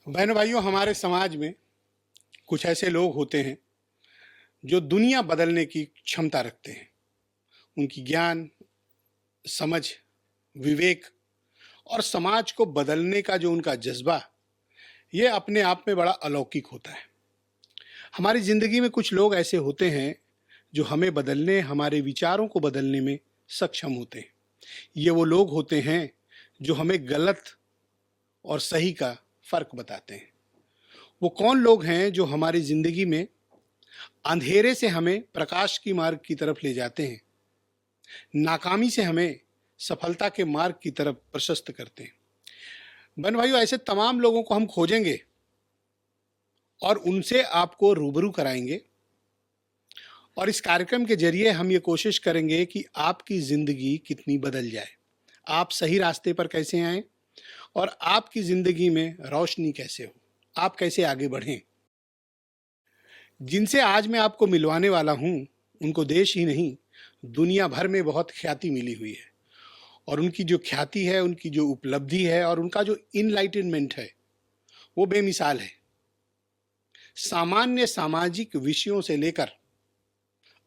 बहनों भाइयों, हमारे समाज में कुछ ऐसे लोग होते हैं जो दुनिया बदलने की क्षमता रखते हैं। उनकी ज्ञान, समझ, विवेक और समाज को बदलने का जो उनका जज्बा, ये अपने आप में बड़ा अलौकिक होता है। हमारी ज़िंदगी में कुछ लोग ऐसे होते हैं जो हमें बदलने, हमारे विचारों को बदलने में सक्षम होते हैं। ये वो लोग होते हैं जो हमें गलत और सही का फ़र्क बताते हैं। वो कौन लोग हैं जो हमारी ज़िंदगी में अंधेरे से हमें प्रकाश की मार्ग की तरफ ले जाते हैं, नाकामी से हमें सफलता के मार्ग की तरफ प्रशस्त करते हैं। बहन भाइयों, ऐसे तमाम लोगों को हम खोजेंगे और उनसे आपको रूबरू कराएंगे। और इस कार्यक्रम के जरिए हम ये कोशिश करेंगे कि आपकी ज़िंदगी कितनी बदल जाए, आप सही रास्ते पर कैसे आएं और आपकी ज़िंदगी में रोशनी कैसे हो, आप कैसे आगे बढ़ें। जिनसे आज मैं आपको मिलवाने वाला हूं, उनको देश ही नहीं दुनिया भर में बहुत ख्याति मिली हुई है। और उनकी जो ख्याति है, उनकी जो उपलब्धि है और उनका जो इनलाइटनमेंट है, वो बेमिसाल है। सामान्य सामाजिक विषयों से लेकर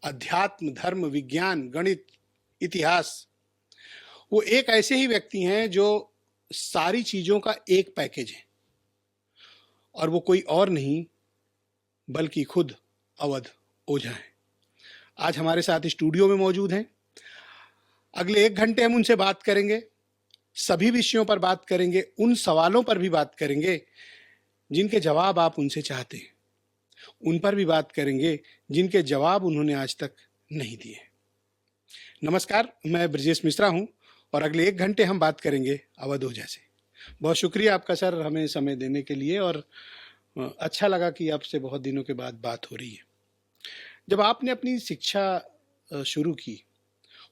अध्यात्म, धर्म, विज्ञान, गणित, इतिहास, वो एक ऐसे ही व्यक्ति हैं जो सारी चीज़ों का एक पैकेज है। और वो कोई और नहीं बल्कि खुद अवध ओझा हैं। आज हमारे साथ स्टूडियो में मौजूद हैं। अगले 1 घंटे हम उनसे बात करेंगे, सभी विषयों पर बात करेंगे, उन सवालों पर भी बात करेंगे जिनके जवाब आप उनसे चाहते हैं, उन पर भी बात करेंगे जिनके जवाब उन्होंने आज तक नहीं दिए। नमस्कार, मैं ब्रजेश मिश्रा हूं और अगले 1 घंटे हम बात करेंगे अवध ओझा से। बहुत शुक्रिया आपका सर, हमें समय देने के लिए। और अच्छा लगा कि आपसे बहुत दिनों के बाद बात हो रही है। जब आपने अपनी शिक्षा शुरू की,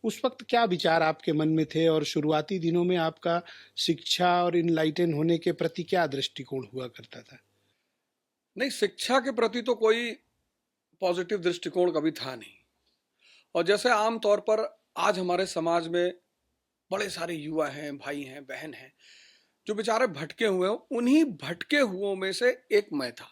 उस वक्त क्या विचार आपके मन में थे और शुरुआती दिनों में आपका शिक्षा और इनलाइटन होने के प्रति क्या दृष्टिकोण हुआ करता था? नहीं, शिक्षा के प्रति तो कोई पॉजिटिव दृष्टिकोण कभी था नहीं। और जैसे आम तौर पर आज हमारे समाज में बड़े सारे युवा हैं, भाई हैं, बहन हैं, जो बेचारे भटके हुए हैं, उन्हीं भटके हुओं में से एक मैं था।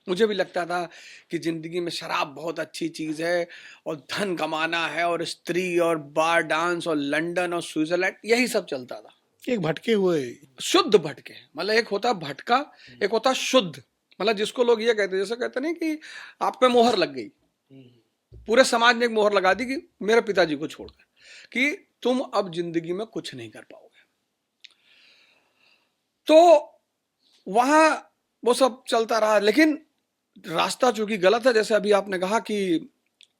मुझे भी लगता था कि जिंदगी में शराब बहुत अच्छी चीज है और धन कमाना है और स्त्री और बार डांस और लंदन और स्विट्जरलैंड, यही सब चलता था। एक भटके हुए, शुद्ध भटके, मतलब एक होता भटका, एक होता शुद्ध। मतलब जिसको लोग ये कहते, जैसे कहते नहीं कि आप पे मोहर लग गई, पूरे समाज ने एक मोहर लगा दी कि मेरे पिताजी को छोड़कर कि तुम अब जिंदगी में कुछ नहीं कर पाओगे। तो वहां वो सब चलता रहा, लेकिन रास्ता चूंकि गलत है। जैसे अभी आपने कहा कि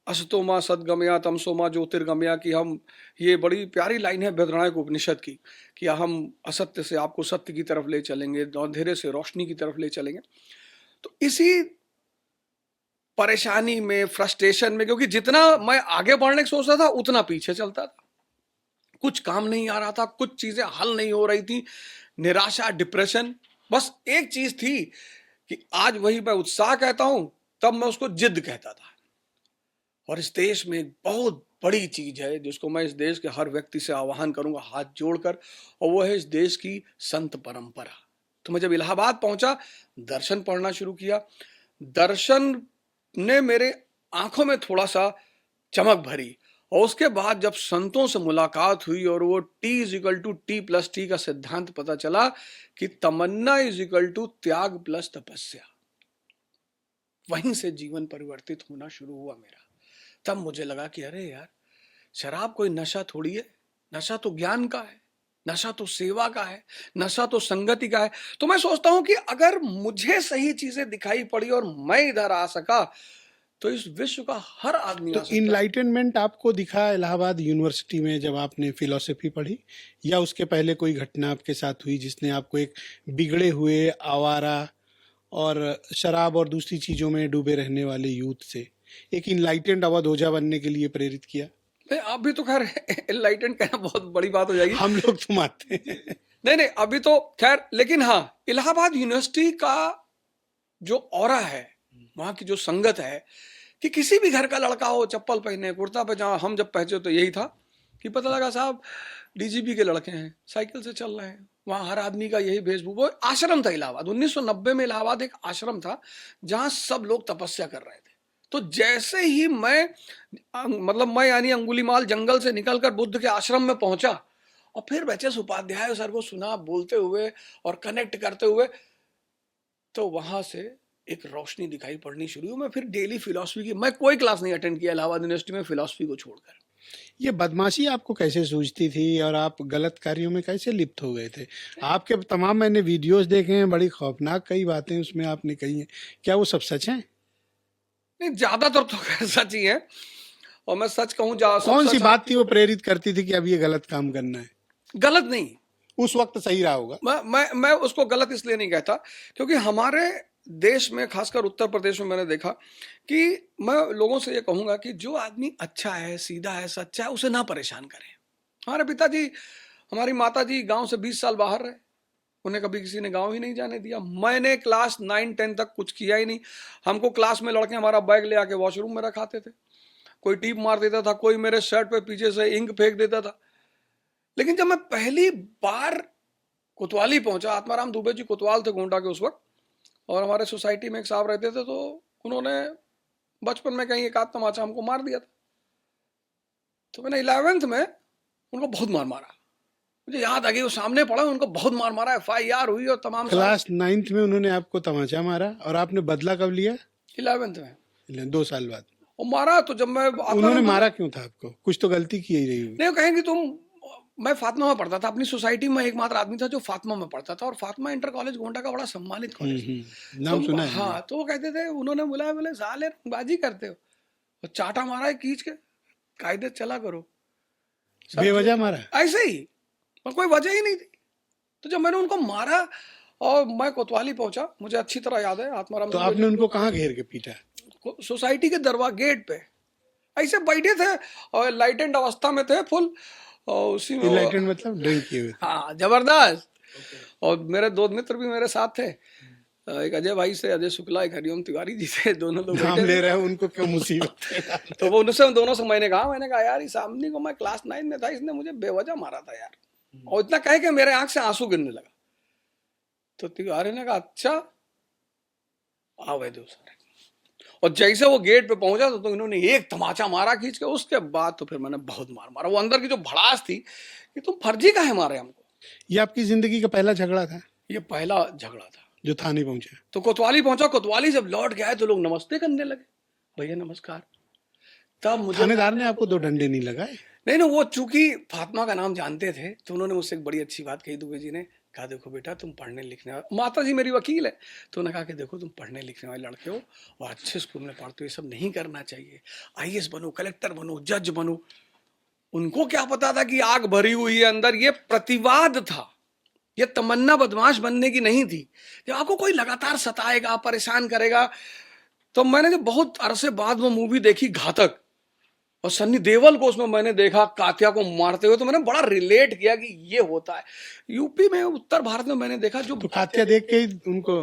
असतोमा सदगमया तमसोमा ज्योतिर्गमया की, हम, ये बड़ी प्यारी लाइन है बृहदारण्यक उपनिषद की कि हम असत्य से आपको सत्य की तरफ ले चलेंगे, अंधेरे से रोशनी की तरफ ले चलेंगे। तो इसी परेशानी में, फ्रस्ट्रेशन में, क्योंकि जितना मैं आगे बढ़ने की सोचता था उतना पीछे चलता था, कुछ काम नहीं आ रहा था, कुछ चीजें हल नहीं हो रही थी, निराशा, डिप्रेशन। बस एक चीज थी कि आज वही मैं उत्साह कहता हूं, तब मैं उसको जिद कहता था। और इस देश में एक बहुत बड़ी चीज है जिसको मैं इस देश के हर व्यक्ति से आह्वान करूंगा हाथ जोड़कर, और वो है इस देश की संत परंपरा। तो मैं जब इलाहाबाद पहुंचा, दर्शन पढ़ना शुरू किया। दर्शन ने मेरे आंखों में थोड़ा सा चमक भरी, और उसके बाद जब संतों से मुलाकात हुई और वो T=T+T का सिद्धांत पता चला कि तमन्ना त्याग प्लस तपस्या, वहीं से जीवन परिवर्तित होना शुरू हुआ मेरा। तब मुझे लगा कि अरे यार, शराब कोई नशा थोड़ी है, नशा तो ज्ञान का है, नशा तो सेवा का है, नशा तो संगति का है। तो मैं सोचता हूं कि अगर मुझे सही चीजें दिखाई पड़ी और मैं इधर आ सका, तो इस विश्व का हर आदमी तो आ सकता है। इनलाइटनमेंट आपको दिखा इलाहाबाद यूनिवर्सिटी में जब आपने फिलॉसफी पढ़ी, या उसके पहले कोई घटना आपके साथ हुई जिसने आपको एक बिगड़े हुए, आवारा और शराब और दूसरी चीज़ों में डूबे रहने वाले यूथ से एक इनलाइटेंड अवध ओझा बनने के लिए प्रेरित किया? नहीं, अभी तो खैर एनलाइटेंड कहना बहुत बड़ी बात हो जाएगी। हम लोग तो मानते हैं। नहीं, अभी तो खैर, लेकिन हाँ, इलाहाबाद यूनिवर्सिटी का जो ऑरा है, वहां की जो संगत है, कि किसी भी घर का लड़का हो, चप्पल पहने, कुर्ता पजामा, हम जब पहुंचे तो यही था कि पता लगा साहब डीजीपी के लड़के हैं, साइकिल से चल रहे हैं, वहां हर आदमी का यही वेशभूषा। वो आश्रम था इलाहाबाद, 1990 में इलाहाबाद एक आश्रम था जहां सब लोग तपस्या कर रहे थे। तो जैसे ही मैं यानी अंगुलीमाल जंगल से निकलकर बुद्ध के आश्रम में पहुंचा और फिर एच.एस. उपाध्याय सर को सुना बोलते हुए और कनेक्ट करते हुए, तो वहां से एक रोशनी दिखाई पड़नी शुरू हुई। मैं फिर डेली फिलॉसफी की, मैं कोई क्लास नहीं अटेंड किया इलाहाबाद यूनिवर्सिटी में फिलॉसफी को छोड़कर। ये बदमाशी आपको कैसे सूझती थी और आप गलत कार्यों में कैसे लिप्त हो गए थे? आपके तमाम मैंने वीडियोस देखे हैं, बड़ी खौफनाक कई बातें उसमें आपने कही हैं, क्या वो सब सच हैं? नहीं, ज्यादातर तो खैर सच ही है। और मैं सच कहूं, कौन सी बात थी वो प्रेरित करती थी कि अब ये गलत काम करना है? गलत नहीं, उस वक्त सही रहा होगा। मैं उसको गलत इसलिए नहीं कहता क्योंकि हमारे देश में, खासकर उत्तर प्रदेश में, मैंने देखा कि मैं लोगों से ये कहूंगा कि जो आदमी अच्छा है, सीधा है, सच्चा है, उसे ना परेशान करें। हमारे पिताजी, हमारी माताजी गांव से 20 साल बाहर रहे, उन्हें कभी किसी ने गांव ही नहीं जाने दिया। मैंने क्लास 9-10 तक कुछ किया ही नहीं। हमको क्लास में लड़के हमारा बैग ले आके वॉशरूम में रखाते थे, कोई टीप मार देता था, कोई मेरे शर्ट पे पीछे से इंक फेंक देता था। लेकिन जब मैं पहली बार कोतवाली पहुंचा, आत्माराम दुबे जी कोतवाल थे गोंडा के उस वक्त, और हमारे सोसाइटी में एक साहब रहते थे, तो उन्होंने बचपन में कहीं एक आध तमाचा हमको मार दिया था। तो मैंने 11th में उनको बहुत मार मारा, मुझे याद आ गई, वो सामने पड़ा, उनको बहुत मार मारा, FIR हुई और तमाम। क्लास 9th में उन्होंने आपको तमाचा मारा और आपने बदला कब लिया? 11th में, 2 साल बाद। और मारा तो जब मैं, उन्होंने मारा क्यों था आपको? कुछ तो गलती की ही रही होगी। नहीं, कहेंगे तुम, मैं फातिमा में पढ़ता था, अपनी सोसाइटी में एकमात्र आदमी था जो फातिमा में पढ़ता था, और फातिमा इंटर कॉलेज गोंडा का बड़ा सम्मानित कॉलेज। नाम सुना है। हाँ, तो वो कहते थे, उन्होंने बुलाया, बोले साले बाजी करते हो, और चाटा मारा है खींच के, कायदे चला करो। बेवजह मारा? ऐसे ही, पर कोई वजह ही नहीं थी। तो जब मैंने उनको मारा और मैं कोतवाली पहुंचा, मुझे अच्छी तरह याद है, आत्माराम। तो आपने उनको कहाँ घेर के पीटा? सोसाइटी के दरवाजे गेट पे ऐसे बैठे थे और लाइटेंड अवस्था में थे फुल, और उसी में इनलाइटेंड मतलब ड्रिंक किए हुए? हाँ, जबरदस्त। और मेरे दो मित्र भी मेरे साथ थे, एक अजय भाई से, अजय शुक्ला, एक हरिओम तिवारी जी से, दोनों लोग नाम ले रहे हैं, उनको क्यों मुसीबत है? तो वो उनसे, दोनों से मैंने कहा यार, इस आदमी को मैं क्लास 9 में था, इसने मुझे बेवजह मारा था यार, और इतना कहे कि मेरे आंख से आंसू गिरने लगा। तो तिवारी ने कहा अच्छा आओ भाई दूसरे, और जैसे वो गेट पे पहुंचा तो इन्होंने एक तमाचा मारा खींच के। उसके बाद तो फिर मैंने बहुत मार मारा। वो अंदर की जो भड़ास थी कि तुम फर्जी काहे मारे हमको। ये आपकी जिंदगी का पहला झगड़ा था? ये पहला झगड़ा था जो थाने पहुंचे? तो कोतवाली पहुंचा, कोतवाली जब लौट के आए तो लोग नमस्ते करने लगे, भैया नमस्कार। तब मुझे, थानेदार ने आपको 2 डंडे नहीं लगाए? नहीं, वो चूंकि फातिमा का नाम जानते थे तो उन्होंने मुझसे एक बड़ी अच्छी बात कही, दुबे जी ने कहा देखो बेटा, तुम पढ़ने लिखने वाले, माता जी मेरी वकील है, तो उन्होंने कहा कि देखो तुम पढ़ने लिखने वाले लड़के हो और अच्छे स्कूल में पढ़ते हो, ये सब नहीं करना चाहिए, IAS बनो, कलेक्टर बनो, जज बनो। उनको क्या पता था कि आग भरी हुई है अंदर। ये प्रतिवाद था, ये तमन्ना बदमाश बनने की नहीं थी। जब आपको कोई लगातार सताएगा, परेशान करेगा, तो मैंने जब बहुत अरसे बाद वो मूवी देखी घातक, और सन्नी देओल को उसमें मैंने देखा कात्या को मारते हुए, तो मैंने बड़ा रिलेट किया कि ये होता है यूपी में, उत्तर भारत में। मैंने देखा जो, तो कात्या देख के ही उनको,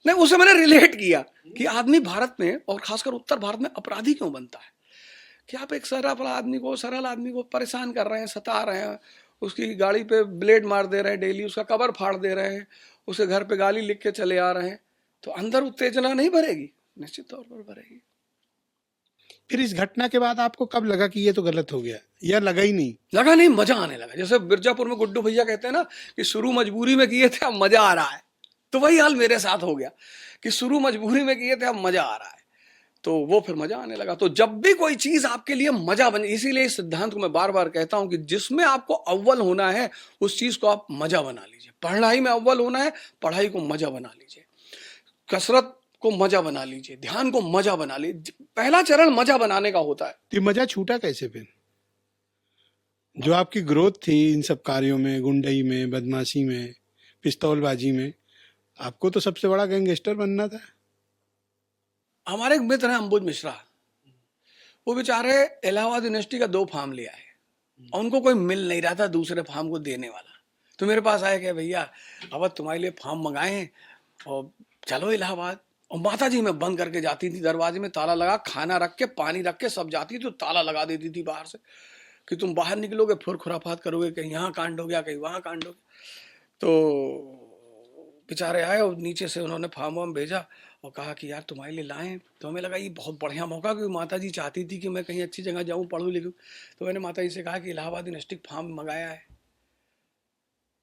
नहीं, उसे मैंने रिलेट किया कि आदमी भारत में और खासकर उत्तर भारत में अपराधी क्यों बनता है, कि आप एक सरल आदमी को परेशान कर रहे हैं, सता रहे हैं, उसकी गाड़ी पे ब्लेड मार दे रहे हैं डेली, उसका कवर फाड़ दे रहे हैं, उसे घर पे गाली लिख के चले आ रहे हैं, तो अंदर उत्तेजना नहीं भरेगी? निश्चित तौर पर भरेगी। फिर इस घटना के बाद आपको कब लगा कि ये तो गलत हो गया, या लगा ही नहीं? लगा नहीं, मजा आने लगा। जैसे मिर्जापुर में गुड्डू भैया कहते हैं ना कि शुरू मजबूरी में किए थे, अब मजा आ रहा है, तो वही हाल मेरे साथ हो गया कि शुरू मजबूरी में किए थे, अब मजा आ रहा है, तो वो फिर मजा आने लगा। तो जब भी कोई चीज आपके लिए मजा बने, इसीलिए इस सिद्धांत को मैं बार बार कहता हूं कि जिसमें आपको अव्वल होना है उस चीज को आप मजा बना लीजिए। पढ़ाई में अव्वल होना है, पढ़ाई को मजा बना लीजिए, कसरत को मजा बना लीजिए, ध्यान को मजा बना लीजिए। पहला चरण मजा बनाने का होता है। तो मजा छूटा कैसे फिर? जो आपकी ग्रोथ थी इन सब कार्यों में, गुंडई में, बदमाशी में, पिस्तौलबाजी में, आपको तो सबसे बड़ा गैंगस्टर बनना था। हमारे एक मित्र हैं अंबुज मिश्रा, वो बेचारे इलाहाबाद यूनिवर्सिटी का 2 फार्म ले आए और उनको कोई मिल नहीं रहा था दूसरे फार्म को देने वाला। तो मेरे पास आया कि भैया अब तुम्हारे लिए फार्म मंगाए हैं और चलो इलाहाबाद। और माता जी मैं बंद करके जाती थी, दरवाजे में ताला लगा, खाना रख के, पानी रख के सब जाती थी, तो ताला लगा देती थी बाहर से। कि तुम बाहर निकलोगे फिर खुराफात करोगे, कहीं यहाँ कांड हो गया, कहीं वहाँ कांड हो गया। तो बेचारे आए और नीचे से उन्होंने फार्म वार्म भेजा और कहा कि यार तुम्हारे लिए लाएं। तो हमें लगा ये बहुत बढ़िया मौका, क्योंकि माता जी चाहती थी कि मैं कहीं अच्छी जगह जाऊँ, पढ़ूँ लिखूँ। तो मैंने माता जी से कहा कि इलाहाबाद यूनिवर्सिटी फार्म मंगाया है,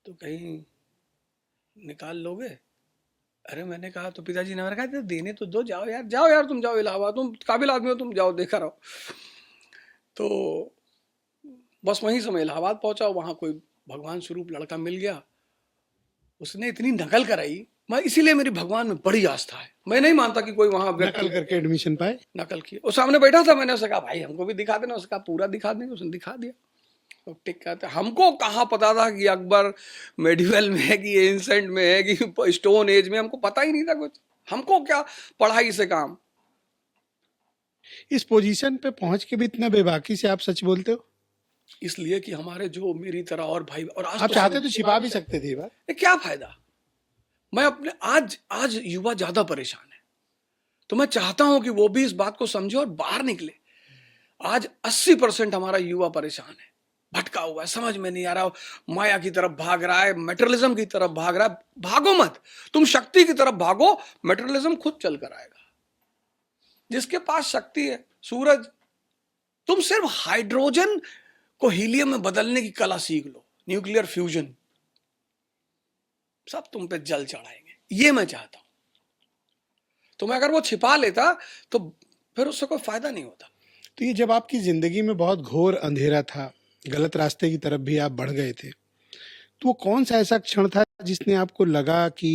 तो कहीं निकाल लोगे? अरे मैंने कहा, तो पिताजी ने कहा देने तो दो, जाओ यार, जाओ यार, तुम जाओ इलाहाबाद, तुम काबिल आदमी हो, तुम जाओ, देखा रहो। तो बस वहीं से मैं इलाहाबाद पहुंचा, वहां कोई भगवान स्वरूप लड़का मिल गया, उसने इतनी नकल कराई। मैं इसीलिए मेरी भगवान में बड़ी आस्था है। मैं नहीं मानता कि कोई वहां नकल करके एडमिशन पाए? नकल की। वो सामने बैठा था, मैंने उससे कहा भाई हमको भी दिखा देना, उसका पूरा दिखा देंगे, उसने दिखा दिया। तो टिक कहते, हमको कहाँ पता था कि अकबर मेडिवल में है कि एंसेंट में है कि स्टोन एज में, हमको पता ही नहीं था कुछ। हमको क्या पढ़ाई से काम। इस पोजीशन पे पहुंच के भी इतना बेबाकी से आप सच बोलते हो? इसलिए कि हमारे जो मेरी तरह और भाई, और आज आप चाहते तो छिपा भी सकते थे ये बात। क्या फायदा। मैं अपने आज युवा ज्यादा परेशान है, तो मैं चाहता हूं कि वो भी इस बात को समझे और बाहर निकले। आज 80% हमारा युवा परेशान है, भटका हुआ है, समझ में नहीं आ रहा, माया की तरफ भाग रहा है, मेटेरियलिज्म की तरफ भाग रहा है। भागो मत, तुम शक्ति की तरफ भागो, मेटेरियलिज्म खुद चल कर आएगा। जिसके पास शक्ति है, सूरज, तुम सिर्फ हाइड्रोजन को हीलियम में बदलने की कला सीख लो, न्यूक्लियर फ्यूजन, सब तुम पे जल चढ़ाएंगे। ये मैं चाहता हूं। तो मैं अगर वो छिपा लेता तो फिर उससे कोई फायदा नहीं होता। तो ये जब आपकी जिंदगी में बहुत घोर अंधेरा था, गलत रास्ते की तरफ भी आप बढ़ गए थे, तो वो कौन सा ऐसा क्षण था जिसने आपको लगा कि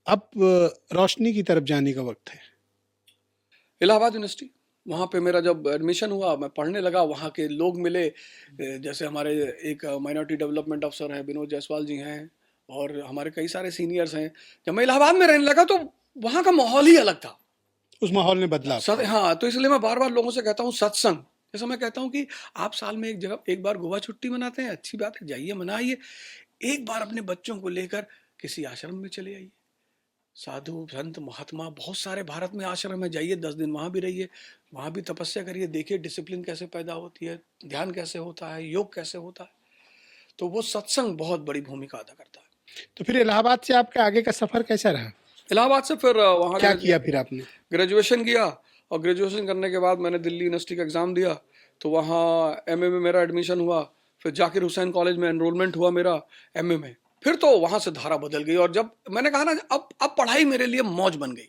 अब रोशनी की तरफ जाने का वक्त है? इलाहाबाद यूनिवर्सिटी, वहाँ पे मेरा जब एडमिशन हुआ, मैं पढ़ने लगा, वहाँ के लोग मिले, जैसे हमारे एक माइनॉरिटी डेवलपमेंट अफसर हैं विनोद जायसवाल जी हैं, और हमारे कई सारे सीनियर्स हैं। जब मैं इलाहाबाद में रहने लगा तो वहाँ का माहौल ही अलग था। उस माहौल ने बदला आपको? हाँ, तो इसलिए मैं बार बार लोगों से कहता हूँ सत्संग। जैसे मैं कहता हूँ कि आप साल में एक बार गोवा छुट्टी मनाते हैं, अच्छी बात है, जाइए मनाइए। एक बार अपने बच्चों को लेकर किसी आश्रम में चले आइए। साधु संत महात्मा बहुत सारे भारत में आश्रम है, जाइए 10 दिन वहां भी रहिए, वहां भी तपस्या करिए, देखिए डिसिप्लिन कैसे पैदा होती है, ध्यान कैसे होता है, योग कैसे होता है। तो वो सत्संग बहुत बड़ी भूमिका अदा करता है। तो फिर इलाहाबाद से आपका आगे का सफर कैसा रहा? इलाहाबाद से फिर वहाँ क्या किया फिर आपने? ग्रेजुएशन किया, और ग्रेजुएशन करने के बाद मैंने दिल्ली यूनिवर्सिटी का एग्ज़ाम दिया, तो वहाँ एमए में मेरा एडमिशन हुआ। फिर जाकिर हुसैन कॉलेज में एनरोलमेंट हुआ मेरा एमए में। फिर तो वहाँ से धारा बदल गई, और जब मैंने कहा ना, अब पढ़ाई मेरे लिए मौज बन गई।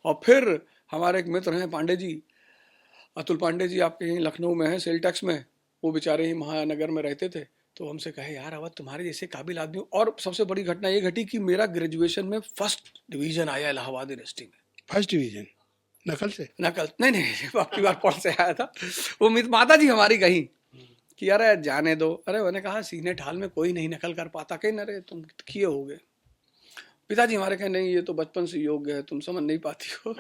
और फिर हमारे एक मित्र हैं पांडे जी, अतुल पांडे जी, आपके यहीं लखनऊ में हैं, सेल टैक्स में, वो बेचारे ही महानगर में रहते थे। तो हमसे कहे यार अवध तुम्हारे जैसे काबिल आदमी, और सबसे बड़ी घटना ये घटी कि मेरा ग्रेजुएशन में फर्स्ट डिवीजन आया इलाहाबाद यूनिवर्सिटी में। First division? नकल से? नकल नहीं, आपकी बार पढ़ से आया था। वो माता जी हमारी कहीं कि अरे जाने दो। अरे मैंने कहा सीने ठाल में कोई नहीं नकल कर पाता, कहीं अरे तुम किए होगे। पिताजी हमारे कहे नहीं, ये तो बचपन से योग्य है, तुम समझ नहीं पाती हो।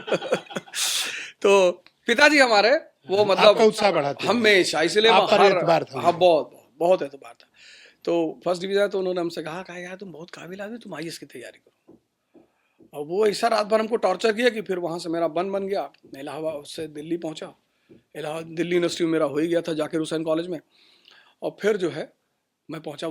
तो पिताजी हमारे वो मतलब आपका उत्साह बढ़ाते हमेशा, इसलिए आप पर एतबार था? हाँ, बहुत एतबार था। तो फर्स्ट डिवीजन, तो उन्होंने हमसे कहा यार तुम बहुत काबिल आदमी, तुम आईएएस की तैयारी करो। और वो ऐसा रात भर हमको टॉर्चर किया कि फिर वहाँ से मेरा बन गया। मैं इलाहाबाद से दिल्ली पहुँचा, इलाहाबाद दिल्ली यूनिवर्सिटी में मेरा हो ही गया था जाकिर हुसैन कॉलेज में। और फिर जो है मैं पहुँचा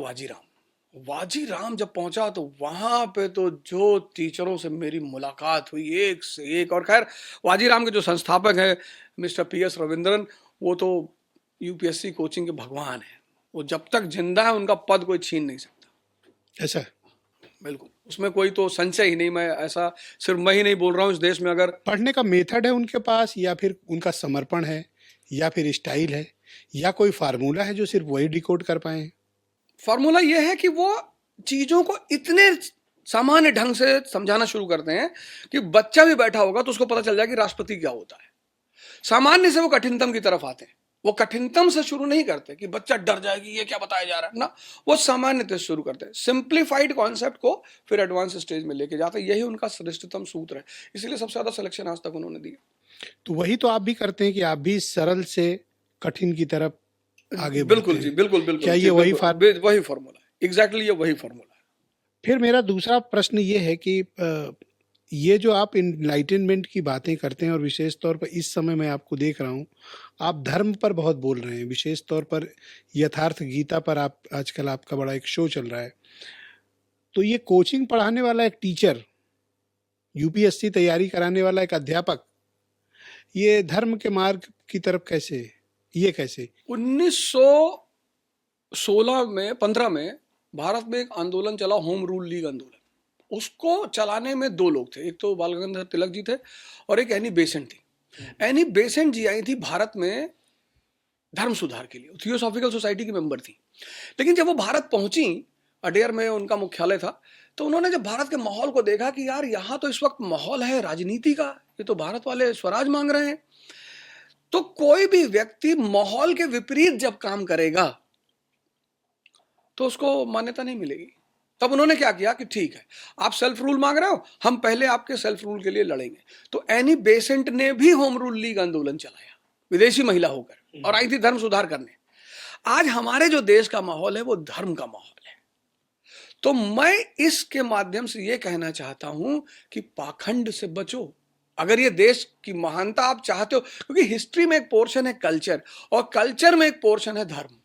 वाजीराम जब पहुँचा तो वहाँ पे तो जो टीचरों से मेरी मुलाकात हुई एक से एक। और खैर वाजीराम के जो संस्थापक हैं मिस्टर PS रविंद्रन, वो तो यूपीएससी कोचिंग के भगवान हैं। वो जब तक जिंदा है उनका पद कोई छीन नहीं सकता। ऐसा? बिल्कुल, उसमें कोई तो संशय ही नहीं। मैं ऐसा सिर्फ मैं ही नहीं बोल रहा हूँ, इस देश में अगर पढ़ने का मेथड है उनके पास, या फिर उनका समर्पण है, या फिर स्टाइल है, या कोई फार्मूला है जो सिर्फ वही डिकोड कर पाए? फार्मूला ये है कि वो चीजों को इतने सामान्य ढंग से समझाना शुरू करते हैं कि बच्चा भी बैठा होगा तो उसको पता चल जाए कि राष्ट्रपति क्या होता है। सामान्य से वो कठिनतम की तरफ आते हैं। वो कठिनतम से शुरू नहीं करते कि बच्चा डर जाए कि ये क्या बताया जा रहा है ना, वो सामान्य से शुरू करते हैं, सिंप्लीफाइड कॉन्सेप्ट को फिर एडवांस स्टेज में लेके जाते हैं। यही उनका श्रेष्ठतम सूत्र है, इसलिए सबसे ज्यादा सिलेक्शन आज तक उन्होंने दिया। तो वही तो आप भी करते हैं कि आप भी सरल से कठिन की तरफ आगे बिल्कुल जी, बिल्कुल। क्या ये वही फार्मूला? एग्जैक्टली, ये वही फार्मूला है। फिर मेरा दूसरा प्रश्न ये है कि ये जो आप इनलाइटनमेंट की बातें करते हैं और विशेष तौर पर इस समय मैं आपको देख रहा हूँ, आप धर्म पर बहुत बोल रहे हैं, विशेष तौर पर यथार्थ गीता पर आप आजकल आपका बड़ा एक शो चल रहा है। तो ये कोचिंग पढ़ाने वाला एक टीचर, यूपीएससी तैयारी कराने वाला एक अध्यापक, ये धर्म के मार्ग की तरफ कैसे, ये कैसे? 1916 में 15 में भारत में एक आंदोलन चला, होम रूल लीग आंदोलन। उसको चलाने में दो लोग थे, एक तो बाल गंगाधर तिलक जी थे और एक एनी बेसेंट थी। एनी बेसेंट जी आई थी भारत में धर्म सुधार के लिए, थियोसॉफिकल सोसाइटी की मेंबर थी। लेकिन जब वो भारत पहुंची, अडेयर में उनका मुख्यालय था, तो उन्होंने जब भारत के माहौल को देखा कि यार यहाँ तो इस वक्त माहौल है राजनीति का, ये तो भारत वाले स्वराज मांग रहे हैं, तो कोई भी व्यक्ति माहौल के विपरीत जब काम करेगा तो उसको मान्यता नहीं मिलेगी। तब उन्होंने क्या किया कि ठीक है, आप सेल्फ रूल मांग रहे हो, हम पहले आपके सेल्फ रूल के लिए लड़ेंगे। तो एनी बेसेंट ने भी होम रूल लीग आंदोलन चलाया, विदेशी महिला होकर, और आई थी धर्म सुधार करने। आज हमारे जो देश का माहौल है वो धर्म का माहौल है। तो मैं इसके माध्यम से ये कहना चाहता हूं कि पाखंड से बचो। अगर ये देश की महानता आप चाहते हो, क्योंकि हिस्ट्री में एक पोर्शन है कल्चर, और कल्चर में एक पोर्शन है धर्म।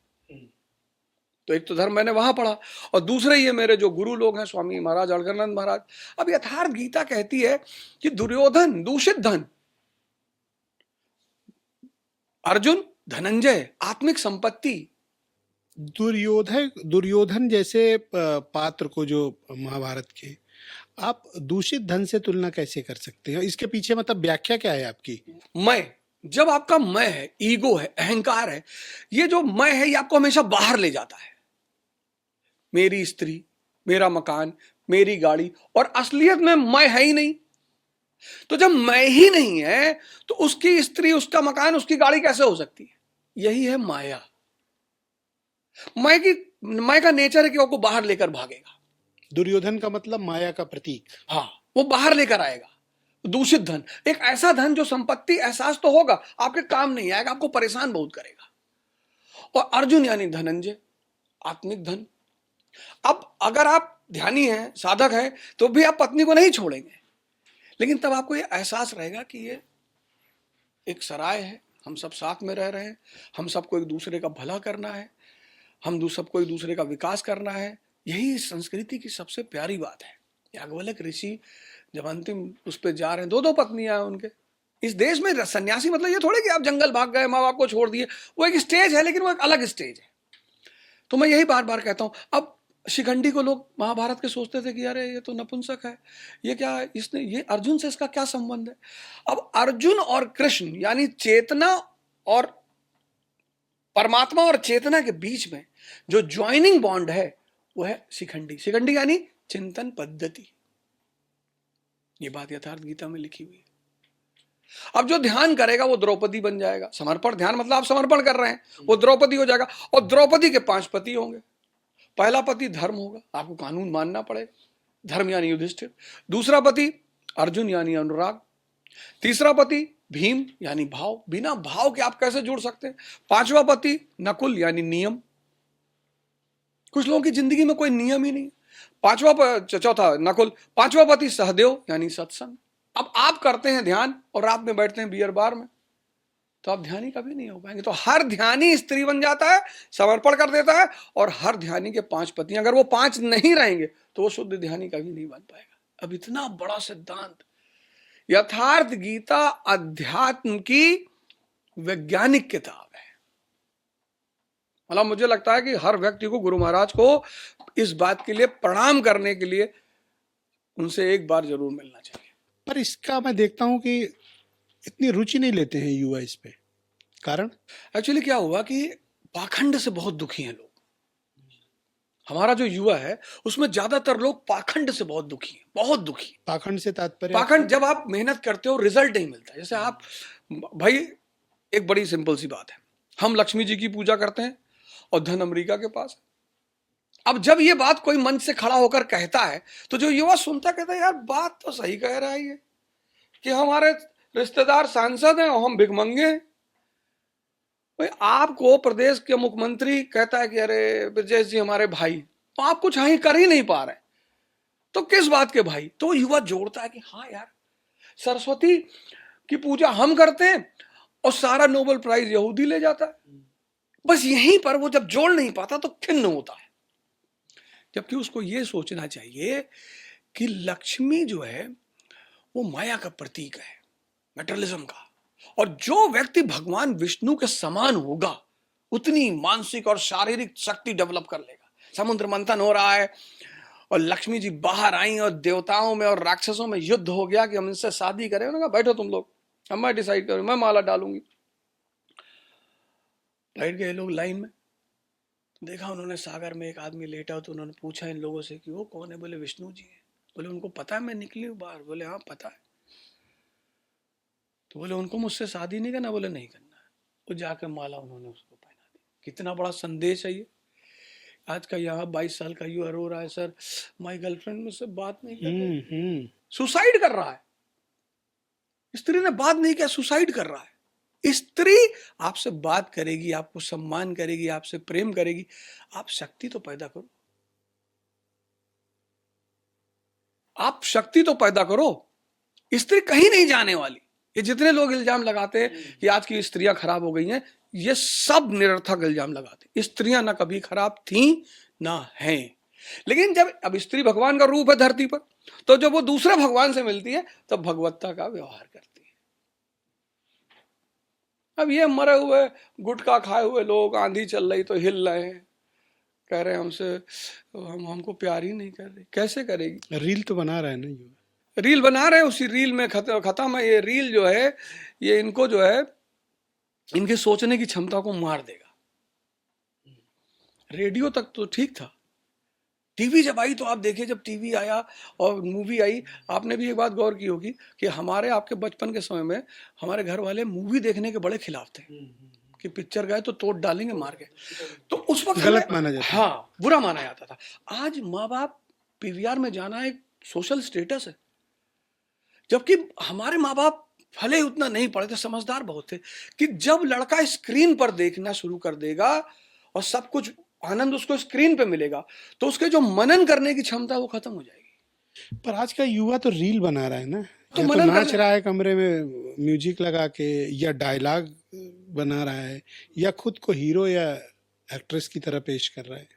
तो एक तो धर्म मैंने वहां पढ़ा, और दूसरे ये मेरे जो गुरु लोग हैं, स्वामी महाराज अलगनंद महाराज। अब यथार्थ गीता कहती है कि दुर्योधन दूषित धन, अर्जुन धनंजय आत्मिक संपत्ति। दुर्योधन जैसे पात्र को जो महाभारत के आप दूषित धन से तुलना कैसे कर सकते हैं? इसके पीछे मतलब व्याख्या क्या है आपकी? मैं, जब आपका मैं है, ईगो है, अहंकार है, ये जो मैं है ये आपको हमेशा बाहर ले जाता है। मेरी स्त्री, मेरा मकान, मेरी गाड़ी, और असलियत में मैं है ही नहीं। तो जब मैं ही नहीं है तो उसकी स्त्री, उसका मकान, उसकी गाड़ी कैसे हो सकती है? यही है माया। मैं का नेचर है कि वो बाहर लेकर भागेगा। दुर्योधन का मतलब माया का प्रतीक। हाँ, वो बाहर लेकर आएगा दूषित धन, एक ऐसा धन जो संपत्ति एहसास तो होगा, आपके काम नहीं आएगा, आपको परेशान बहुत करेगा। और अर्जुन यानी धनंजय, आत्मिक धन। अब अगर आप ध्यानी हैं, साधक हैं, तो भी आप पत्नी को नहीं छोड़ेंगे, लेकिन तब आपको ये एहसास रहेगा कि ये एक सराय है, हम सब साथ में रह रहे हैं, हम सबको एक दूसरे का भला करना है, हम सबको एक दूसरे का विकास करना है। यही इस संस्कृति की सबसे प्यारी बात है। याज्ञवल्क्य ऋषि जब अंतिम उस पर जा रहे हैं, दो पत्नियां हैं उनके। इस देश में सन्यासी मतलब ये थोड़े कि आप जंगल भाग गए, माँ बाप को छोड़ दिए, वो एक स्टेज है, लेकिन वो एक अलग स्टेज है। तो मैं यही बार बार कहता हूं। अब शिखंडी को लोग महाभारत के सोचते थे कि अरे ये तो नपुंसक है, ये क्या, इसने, ये अर्जुन से इसका क्या संबंध है? अब अर्जुन और कृष्ण यानी चेतना और परमात्मा और चेतना के बीच में जो ज्वाइनिंग बॉन्ड है वो है शिखंडी। शिखंडी यानी चिंतन पद्धति। ये बात यथार्थ गीता में लिखी हुई है। अब जो ध्यान करेगा वो द्रौपदी बन जाएगा। समर्पण ध्यान मतलब आप समर्पण कर रहे हैं, वो द्रौपदी हो जाएगा। और द्रौपदी के 5 पति होंगे। पहला पति धर्म होगा, आपको कानून मानना पड़ेगा, धर्म यानी युधिष्ठिर। दूसरा पति अर्जुन यानी अनुराग। तीसरा पति भीम यानी भाव, बिना भाव के आप कैसे जुड़ सकते हैं। 5वां पति नकुल यानी नियम। कुछ लोगों की जिंदगी में कोई नियम ही नहीं। चौथा नकुल। 5वां पति सहदेव यानी सत्संग। अब आप करते हैं ध्यान और रात में बैठते हैं बियर बार में, तो आप ध्यानी कभी नहीं हो पाएंगे। तो हर ध्यानी स्त्री बन जाता है, समर्पण कर देता है, और हर ध्यानी के 5 पति। अगर वो 5 नहीं रहेंगे तो वो शुद्ध ध्यानी कभी नहीं बन पाएगा। अब इतना बड़ा सिद्धांत। यथार्थ गीता अध्यात्म की वैज्ञानिक किताब है। मतलब मुझे लगता है कि हर व्यक्ति को, गुरु महाराज को इस बात के लिए प्रणाम करने के लिए उनसे एक बार जरूर मिलना चाहिए। पर इसका मैं देखता हूं कि इतनी रुचि नहीं लेते हैं युवा इस पे। कारण एक्चुअली क्या हुआ कि पाखंड से बहुत दुखी हैं लोग। हमारा जो युवा है उसमें ज्यादातर लोग पाखंड से बहुत दुखी हैं, बहुत दुखी। पाखंड से तात्पर्य? पाखंड, जब आप मेहनत करते हो रिजल्ट नहीं मिलता। जैसे आप, भाई एक बड़ी सिंपल सी बात है, हम लक्ष्मी जी की पूजा करते हैं और धन अमेरिका के पास है। अब जब ये बात कोई मंच से खड़ा होकर कहता है तो जो युवा सुनता कहता है यार बात तो सही कह रहा है ये, कि हमारे रिश्तेदार सांसद हैं और हम भिखमंगे हैं। भाई आपको प्रदेश के मुख्यमंत्री कहता है कि अरे ब्रजेश जी हमारे भाई, तो आप कुछ ही कर ही नहीं पा रहे। तो किस बात के भाई? तो युवा जोड़ता है कि हाँ यार, सरस्वती की पूजा हम करते हैं और सारा नोबेल प्राइज यहूदी ले जाता है। बस यहीं पर वो जब जोड़ नहीं पाता तो खिन्न होता है। जबकि उसको ये सोचना चाहिए कि लक्ष्मी जो है वो माया का प्रतीक है, मेटरलिज्म का। और जो व्यक्ति भगवान विष्णु के समान होगा उतनी मानसिक और शारीरिक शक्ति डेवलप कर लेगा। समुद्र मंथन हो रहा है और लक्ष्मी जी बाहर आई और देवताओं में और राक्षसों में युद्ध हो गया कि हम इनसे शादी करें। उन्होंने कहा बैठो तुम लोग, अब मैं डिसाइड करूं, मैं माला डालूंगी। बैठ गए लोग लाइन में। देखा उन्होंने सागर में एक आदमी लेटा, तो उन्होंने पूछा इन लोगों से कि वो कौन है? बोले विष्णु जी हैं। बोले उनको पता है मैं निकली हूं बाहर? बोले हाँ पता है। तो बोले उनको मुझसे शादी नहीं करना? बोले नहीं करना है। वो जाकर माला उन्होंने उसको पहना दी। कितना बड़ा संदेश है ये। आज का यहाँ 22 साल का युवा रो रहा है, सर माई गर्लफ्रेंड मुझसे बात नहीं कर रही, सुसाइड कर रहा है। स्त्री ने बात नहीं किया, सुसाइड कर रहा है। स्त्री आपसे बात करेगी, आपको सम्मान करेगी, आपसे प्रेम करेगी। आप शक्ति तो पैदा करो, आप शक्ति तो पैदा करो। स्त्री कहीं नहीं जाने वाली। ये जितने लोग इल्जाम लगाते हैं कि आज की स्त्रियां खराब हो गई हैं, ये सब निरर्थक इल्जाम लगाते। स्त्रियां ना कभी खराब थी ना हैं। लेकिन जब अब स्त्री भगवान का रूप है धरती पर, तो जब वो दूसरे भगवान से मिलती है तब भगवत्ता का व्यवहार करती है। अब ये मरे हुए गुटखा खाए हुए लोग, आंधी चल रही तो हिल रहे हैं, कह रहे हैं हमसे हमको प्यार ही नहीं कर रही। कैसे करेगी? रील तो बना रहा है ना, रील बना रहे हैं, उसी रील में खत्म है। ये रील जो है ये इनको जो है इनके सोचने की क्षमता को मार देगा। रेडियो तक तो ठीक था, टीवी जब आई तो आप देखिए, जब टीवी आया और मूवी आई, आपने भी एक बात गौर की होगी कि हमारे आपके बचपन के समय में हमारे घर वाले मूवी देखने के बड़े खिलाफ थे कि पिक्चर गए तो तोड़ डालेंगे मार के। तो उस वक्त गलत माना जाता, हाँ बुरा माना जाता था। आज माँ बाप पीवीआर में जाना एक सोशल स्टेटस है। जबकि हमारे माँ बाप भले उतना नहीं पढ़े थे, समझदार बहुत थे कि जब लड़का स्क्रीन पर देखना शुरू कर देगा और सब कुछ आनंद उसको स्क्रीन पे मिलेगा तो उसके जो मनन करने की क्षमता वो खत्म हो जाएगी। पर आज का युवा तो रील बना रहा है ना, तो या तो मनन नाच रहा है कमरे में म्यूजिक लगा के, या डायलॉग बना रहा है, या खुद को हीरो या एक्ट्रेस की तरह पेश कर रहा है।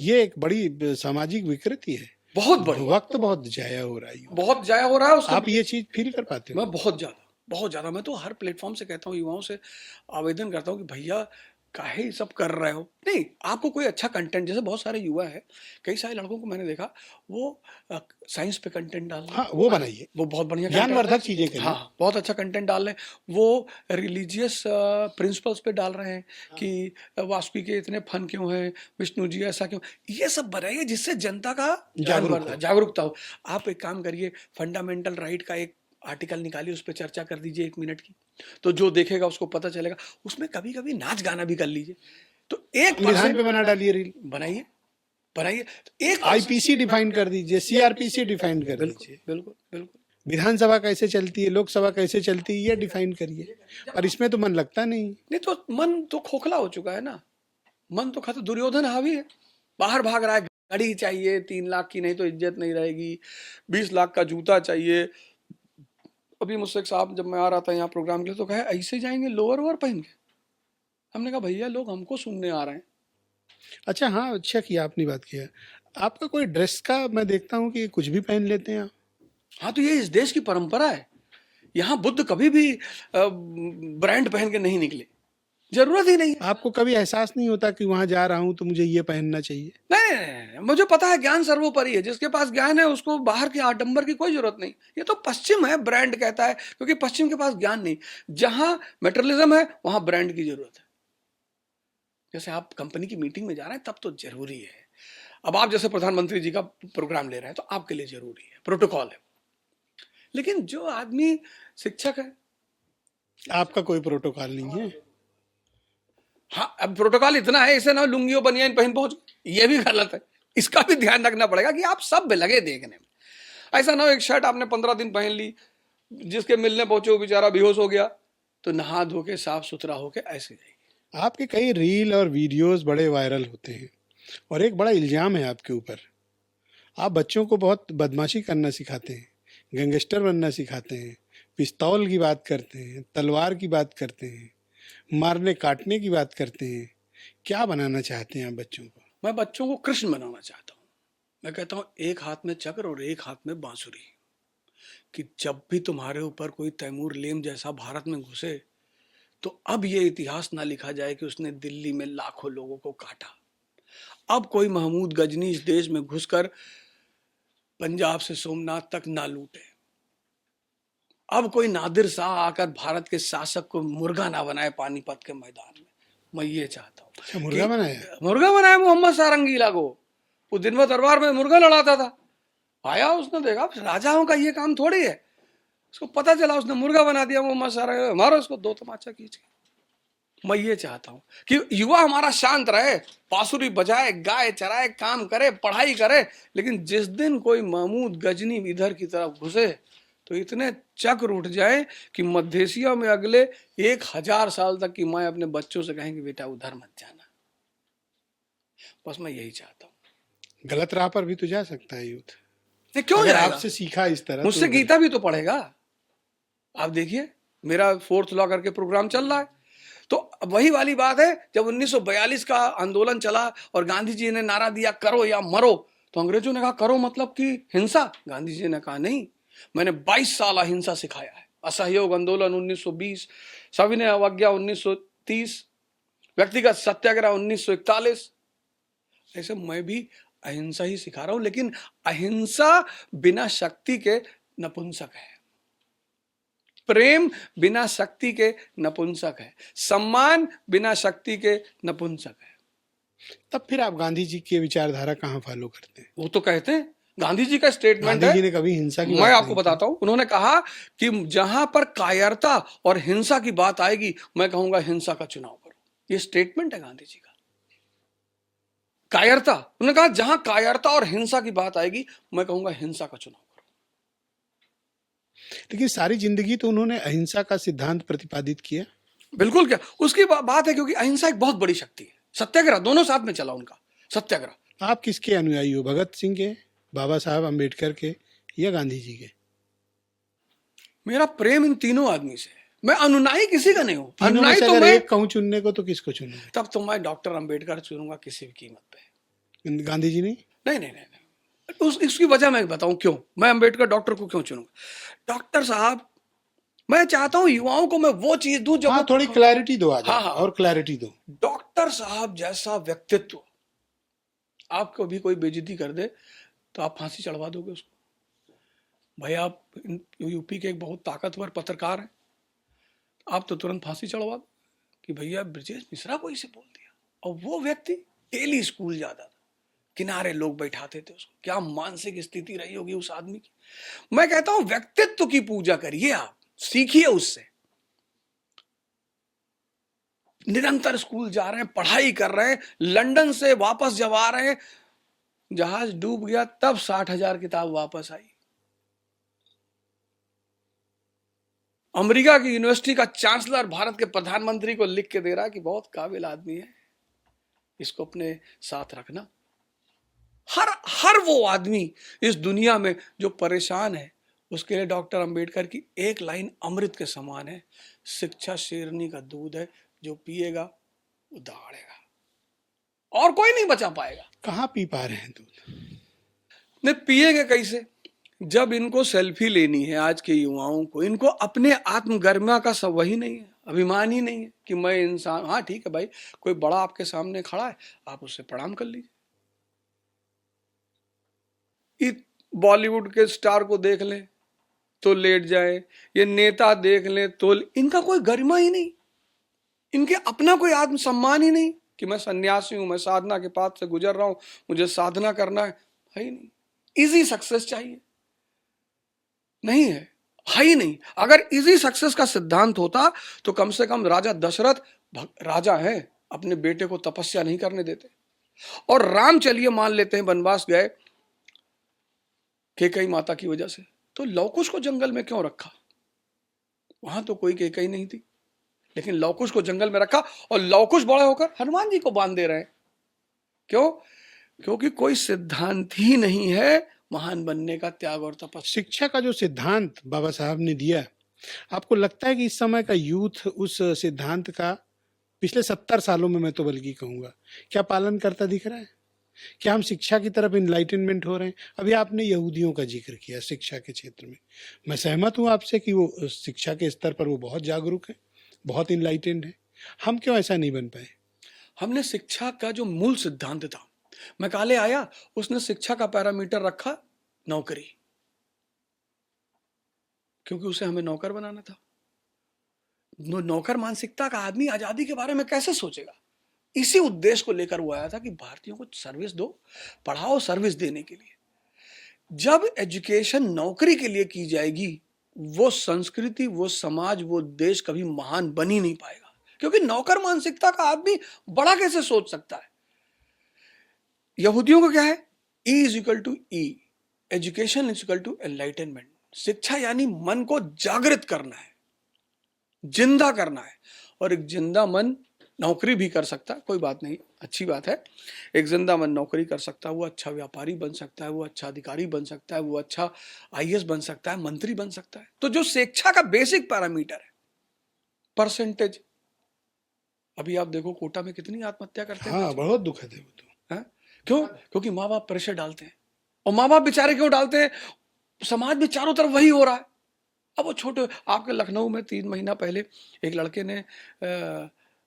ये एक बड़ी सामाजिक विकृति है। बहुत बड़ी, वक्त बहुत जाया हो रहा है, बहुत जाया हो रहा है। आप ये चीज फील कर पाते हो? मैं बहुत ज्यादा मैं तो हर प्लेटफॉर्म से कहता हूँ, युवाओं से आवेदन करता हूँ कि भैया काहे सब कर रहे हो? नहीं, आपको कोई अच्छा कंटेंट, जैसे बहुत सारे युवा है, कई सारे लड़कों को मैंने देखा वो साइंस पे कंटेंट डाल रहे हैं। हाँ, वो बनाइए, वो बहुत बढ़िया ज्ञानवर्धक चीजें करिए। हाँ, बहुत अच्छा कंटेंट डाल रहे हैं। वो रिलीजियस प्रिंसिपल्स पे डाल रहे हैं कि वासुकी के इतने फन क्यों हैं, विष्णु जी ऐसा क्यों। ये सब बनाइए जिससे जनता का जागरूकता हो। आप एक काम करिए, फंडामेंटल राइट का एक आर्टिकल निकालिए, उस पर चर्चा कर दीजिए 1 मिनट की, तो जो देखेगा उसको पता चलेगा। उसमें कभी कभी नाच गाना भी कर लीजिए। तो 1% पे बना डालिए रील, बनाइए। तो एक आईपीसी डिफाइन कर दीजिए, सीआरपीसी डिफाइन कर दीजिए। बिल्कुल विधानसभा कैसे चलती है, लोकसभा कैसे चलती है, ये डिफाइन करिए। पर इसमें तो मन लगता नहीं। तो मन तो खोखला हो चुका है ना, मन तो खत्म। दुर्योधन हावी है, बाहर भाग रहा है। गाड़ी चाहिए 3 लाख की, नहीं तो इज्जत नहीं रहेगी। 20 लाख का जूता चाहिए। अभी मुझसे एक साहब, जब मैं आ रहा था यहाँ प्रोग्राम के लिए, तो कहे ऐसे जाएंगे लोअर वोअर पहन के। हमने कहा भैया लोग हमको सुनने आ रहे हैं। अच्छा, हाँ, अच्छा किया आपने बात किया। आपका कोई ड्रेस का मैं देखता हूँ कि कुछ भी पहन लेते हैं आप। हाँ, तो ये इस देश की परंपरा है। यहाँ बुद्ध कभी भी ब्रांड पहन के नहीं निकले, जरूरत ही नहीं। आपको कभी एहसास नहीं होता कि वहां जा रहा हूं तो मुझे ये पहनना चाहिए? नहीं, मुझे पता है ज्ञान सर्वोपरि है। जिसके पास ज्ञान है उसको बाहर के आडंबर की कोई जरूरत नहीं। ये तो पश्चिम है, ब्रांड कहता है, क्योंकि पश्चिम के पास ज्ञान नहीं। जहां मेटरलिज्म है वहां ब्रांड की जरूरत है। जैसे आप कंपनी की मीटिंग में जा रहे हैं तब तो जरूरी है। अब आप जैसे प्रधानमंत्री जी का प्रोग्राम ले रहे हैं तो आपके लिए जरूरी है, प्रोटोकॉल है। लेकिन जो आदमी शिक्षक है, आपका कोई प्रोटोकॉल नहीं है। हाँ, अब प्रोटोकॉल इतना है, इसे ना लुंगी और बनियान पहन पहुंच, ये भी गलत है। इसका भी ध्यान रखना पड़ेगा कि आप सब लगे देखने में। ऐसा ना हो एक शर्ट आपने 15 दिन पहन ली, जिसके मिलने पहुंचे वो बेचारा बेहोश हो गया, तो नहा धो के साफ सुथरा होके ऐसे जाएगी। आपके कई रील और वीडियोस बड़े वायरल होते हैं और एक बड़ा इल्जाम है आपके ऊपर, आप बच्चों को बहुत बदमाशी करना सिखाते हैं, गैंगस्टर बनना सिखाते हैं, पिस्तौल की बात करते हैं, तलवार की बात करते हैं, मारने काटने की बात करते हैं। क्या बनाना चाहते हैं आप बच्चों को? मैं बच्चों को कृष्ण बनाना चाहता हूँ। मैं कहता हूँ एक हाथ में चक्र और एक हाथ में बांसुरी, कि जब भी तुम्हारे ऊपर कोई तैमूर लेम जैसा भारत में घुसे तो अब ये इतिहास ना लिखा जाए कि उसने दिल्ली में लाखों लोगों को काटा। अब कोई महमूद गजनी इस देश में घुसकर पंजाब से सोमनाथ तक ना लूटे। अब कोई नादिर शाह आकर भारत के शासक को मुर्गा ना बनाए पानीपत के मैदान में। मैं ये चाहता हूँ। अच्छा, मुर्गा बनाया? मुर्गा बनाए मोहम्मद सारंगीला को। वो दिन भर दरबार में मुर्गा लड़ाता था, आया उसने देखा राजाओं का ये काम थोड़ी है, उसको पता चला, उसने मुर्गा बना दिया मोहम्मद सारंगी, मारो उसको दो तमाचा खींच के। मैं ये चाहता हूं कि युवा हमारा शांत रहे, बांसुरी बजाए, गाय चराए, काम करे, पढ़ाई करे, लेकिन जिस दिन कोई महमूद गजनी इधर की तरफ घुसे तो इतने चक्र उठ जाए कि मध्य एशिया में अगले 1000 साल तक की माँ अपने बच्चों से कहेंगे बेटा उधर मत जाना। बस मैं यही चाहता हूँ। गलत राह पर भी तो जा सकता है यूथ। क्यों अगर जाएगा? आपसे सीखा इस तरह, मुझसे तो गीता भी तो पढ़ेगा। आप देखिए मेरा 4th लॉ करके प्रोग्राम चल रहा है, तो वही वाली बात है, जब 1942 का आंदोलन चला और गांधी जी ने नारा दिया करो या मरो, तो अंग्रेजों ने कहा करो मतलब कि हिंसा। गांधी जी ने कहा नहीं, मैंने 22 साल अहिंसा सिखाया है। असहयोग आंदोलन 1920, सविनय अवज्ञा 1930, व्यक्तिगत सत्याग्रह 1941। ऐसे मैं भी अहिंसा ही सिखा रहा हूं, लेकिन अहिंसा बिना शक्ति के नपुंसक है, प्रेम बिना शक्ति के नपुंसक है, सम्मान बिना शक्ति के नपुंसक है। तब फिर आप गांधी जी की विचारधारा कहाँ फॉलो करते हैं? वो तो कहते हैं, गांधी जी का स्टेटमेंट गांधी है। जी ने कभी हिंसा की मैं बात आपको नहीं बताता हूं, उन्होंने कहा कि जहां पर कायरता और हिंसा की बात आएगी मैं कहूंगा हिंसा का चुनाव करो। ये स्टेटमेंट है गांधी जी का। कायरता, उन्होंने कहा जहां कायरता और हिंसा की बात आएगी मैं कहूंगा हिंसा का चुनाव करो। लेकिन सारी जिंदगी तो उन्होंने अहिंसा का सिद्धांत प्रतिपादित किया। बिल्कुल, क्या उसकी बात है, क्योंकि अहिंसा एक बहुत बड़ी शक्ति है। सत्याग्रह दोनों साथ में चला उनका, सत्याग्रह। आप किसके अनुयायी हो, भगत सिंह के, बाबा साहब अम्बेडकर के, या गांधी जी के? मेरा प्रेम इन तीनों आदमी से है। मैं अनुनायी किसी का नहीं हूं। तीनों में अनुनायी से तो अगर मैं, एक कहूं चुनने को, तो किसको चुनोगे? तब तो मैं डॉक्टर अंबेडकर चुनूंगा किसी भी कीमत पे। गांधी जी नहीं? नहीं नहीं नहीं, इसकी वजह मैं बताऊं क्यों मैं अंबेडकर डॉक्टर को क्यों चुनूंगा। डॉक्टर साहब, मैं चाहता हूं युवाओं को मैं वो चीज दूं जो हाँ, थोड़ी क्लैरिटी दो आज। हाँ हाँ, और क्लैरिटी दो। डॉक्टर साहब जैसा व्यक्तित्व, आपको भी कोई बेइज्जती कर दे तो आप फांसी चढ़वा दोगे उसको। भाई आप यूपी के एक बहुत ताकतवर पत्रकार हैं, आप तो तुरंत फांसी चढ़वा दो कि भैया ब्रजेश मिश्रा को इसे बोल दिया। और वो व्यक्ति डेली स्कूल जाता था, किनारे लोग बैठाते थे उसको। क्या मानसिक स्थिति रही होगी उस आदमी की। मैं कहता हूं व्यक्तित्व की पूजा करिए, आप सीखिए उससे। निरंतर स्कूल जा रहे हैं, पढ़ाई कर रहे हैं, लंदन से वापस जब आ रहे हैं, जहाज डूब गया तब 60,000 किताब वापस आई। अमेरिका की यूनिवर्सिटी का चांसलर भारत के प्रधानमंत्री को लिख के दे रहा कि बहुत काबिल आदमी है, इसको अपने साथ रखना। हर वो आदमी इस दुनिया में जो परेशान है, उसके लिए डॉक्टर अंबेडकर की एक लाइन अमृत के समान है, शिक्षा शेरनी का दूध है, जो पिएगा वो दहाड़ेगा और कोई नहीं बचा पाएगा। कहाँ पी पा रहे हैं दूध? नहीं पिएंगे कैसे, जब इनको सेल्फी लेनी है। आज के युवाओं को, इनको अपने आत्मगरिमा का सब वही नहीं है, अभिमान ही नहीं है कि मैं इंसान। हाँ ठीक है भाई, कोई बड़ा आपके सामने खड़ा है, आप उससे प्रणाम कर लीजिए। बॉलीवुड के स्टार को देख लें तो लेट जाए, ये नेता देख लें तो इनका कोई गरिमा ही नहीं, इनके अपना कोई आत्मसम्मान ही नहीं कि मैं सन्यासी हूं, मैं साधना के पाथ से गुजर रहा हूं, मुझे साधना करना है ही नहीं। इजी सक्सेस चाहिए, नहीं है ही नहीं। अगर इजी सक्सेस का सिद्धांत होता तो कम से कम राजा दशरथ राजा है, अपने बेटे को तपस्या नहीं करने देते। और राम चलिए मान लेते हैं वनवास गए कैकेयी माता की वजह से, तो लवकुश को जंगल में क्यों रखा? वहां तो कोई कैकेयी नहीं थी, लेकिन लवकुश को जंगल में रखा। और लवकुश बड़े होकर हनुमान जी को बांध दे रहे हैं, क्यों? क्योंकि कोई सिद्धांत ही नहीं है महान बनने का, त्याग और तपस्या। शिक्षा का जो सिद्धांत बाबा साहब ने दिया, आपको लगता है कि इस समय का यूथ उस सिद्धांत का पिछले 70 सालों में, मैं तो बल्कि कहूँगा, क्या पालन करता दिख रहा है? क्या हम शिक्षा की तरफ इनलाइटनमेंट हो रहे हैं? अभी आपने यहूदियों का जिक्र किया शिक्षा के क्षेत्र में, मैं सहमत हूँ आपसे कि वो शिक्षा के स्तर पर वो बहुत जागरूक है, बहुत इनलाइटेंड है। हम क्यों ऐसा नहीं बन पाए? हमने शिक्षा का जो मूल सिद्धांत था, मैकाले आया, उसने शिक्षा का पैरामीटर रखा नौकरी, क्योंकि उसे हमें नौकर बनाना था। नौकर मानसिकता का आदमी आजादी के बारे में कैसे सोचेगा? इसी उद्देश्य को लेकर वो आया था कि भारतीयों को सर्विस दो, पढ़ाओ सर्विस देने के लिए। जब एजुकेशन नौकरी के लिए की जाएगी, वो संस्कृति, वो समाज, वो देश कभी महान बन ही नहीं पाएगा, क्योंकि नौकर मानसिकता का आदमी बड़ा कैसे सोच सकता है? यहूदियों को क्या है? E is equal to E, education is equal to enlightenment. शिक्षा यानी मन को जागृत करना है, जिंदा करना है, और एक जिंदा मन नौकरी भी कर सकता है, कोई बात नहीं, अच्छी बात है। एक जिंदा मन नौकरी कर सकता है, वो अच्छा व्यापारी बन सकता है, वो अच्छा अधिकारी बन सकता है, वो अच्छा आईएएस बन सकता है, मंत्री बन सकता है। तो जो शिक्षा का बेसिक पैरामीटर है, परसेंटेज, अभी आप देखो कोटा में कितनी आत्महत्या करते हैं। हाँ, बहुत दुखद है वो तो। है? क्यों? क्योंकि माँ बाप प्रेशर डालते हैं। और माँ बाप बेचारे क्यों डालते हैं? समाज में चारों तरफ वही हो रहा है। अब वो छोटे, आपके लखनऊ में 3 महीना पहले एक लड़के ने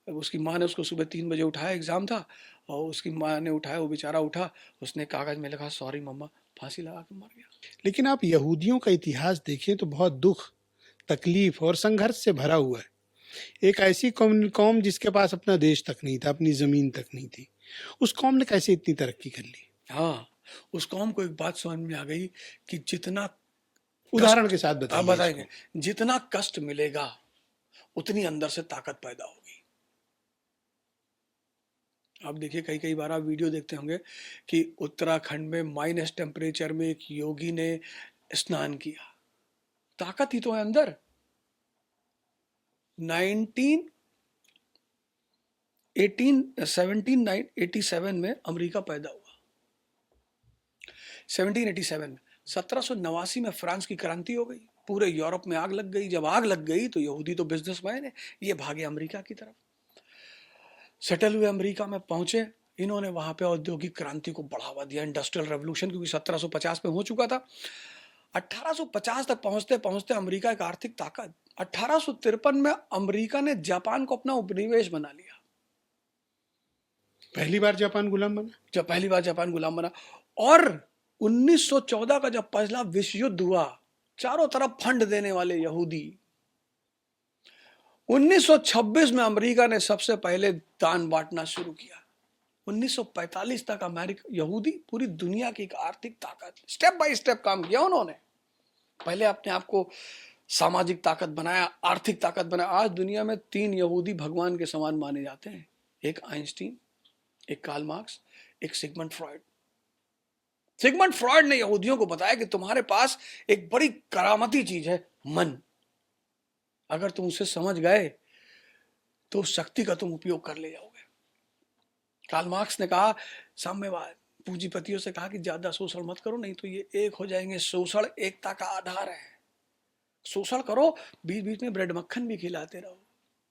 उसकी माँ ने उसको सुबह 3 बजे उठाया, एग्जाम था, और उसकी माँ ने उठाया, वो बेचारा उठा, उसने कागज में लिखा सॉरी मम्मा, फांसी लगा के मर गया। लेकिन आप यहूदियों का इतिहास देखें तो बहुत दुख, तकलीफ और संघर्ष से भरा हुआ है। एक ऐसी कौम जिसके पास अपना देश तक नहीं था, अपनी जमीन तक नहीं थी, उस कौम ने कैसे इतनी तरक्की कर ली? हाँ, उस कौम को एक बात समझ में आ गई कि जितना, उदाहरण के साथ आप बताइए बताएंगे, इसको। जितना कष्ट मिलेगा उतनी अंदर से ताकत पैदा होगी। आप देखिए, कई कई बार आप वीडियो देखते होंगे कि उत्तराखंड में माइनस टेम्परेचर में एक योगी ने स्नान किया। ताकत ही तो है अंदर। 1787 में अमेरिका पैदा हुआ। 1787 में, 1789 में फ्रांस की क्रांति हो गई, पूरे यूरोप में आग लग गई। जब आग लग गई तो यहूदी तो बिजनेसमैन है, ये भागे अमेरिका की तरफ, सेटल हुए, अमेरिका में पहुंचे। इन्होंने वहां पे औद्योगिक क्रांति को बढ़ावा दिया, इंडस्ट्रियल रेवोल्यूशन, क्योंकि 1750 में हो चुका था। 1850 तक पहुंचते पहुंचते अमेरिका एक आर्थिक ताकत। 1853 में अमेरिका ने जापान को अपना उपनिवेश बना लिया। पहली बार जापान गुलाम बना। जब पहली बार जापान गुलाम बना, और 1914 का जब पहला विश्व युद्ध हुआ, चारों तरफ फंड देने वाले यहूदी। 1926 में अमेरिका ने सबसे पहले दान बांटना शुरू किया। 1945 तक अमेरिका, यहूदी पूरी दुनिया की एक आर्थिक ताकत, स्टेप बाय स्टेप काम किया उन्होंने। पहले अपने आप को सामाजिक ताकत बनाया, आर्थिक ताकत बनाया। आज दुनिया में 3 यहूदी भगवान के समान माने जाते हैं, एक आइंस्टीन, एक कार्ल मार्क्स, एक सिगमंड फ्रॉइड। सिगमंड फ्रॉइड ने यहूदियों को बताया कि तुम्हारे पास एक बड़ी करामती चीज है, मन। अगर तुम उसे समझ गए तो उस शक्ति का तुम उपयोग कर ले जाओगे। कार्ल मार्क्स ने कहा, साम्यवाद, पूंजीपतियों से कहा कि ज्यादा शोषण मत करो, नहीं तो ये एक हो जाएंगे। शोषण एकता का आधार है। शोषण करो, बीच बीच में ब्रेड मक्खन भी खिलाते रहो,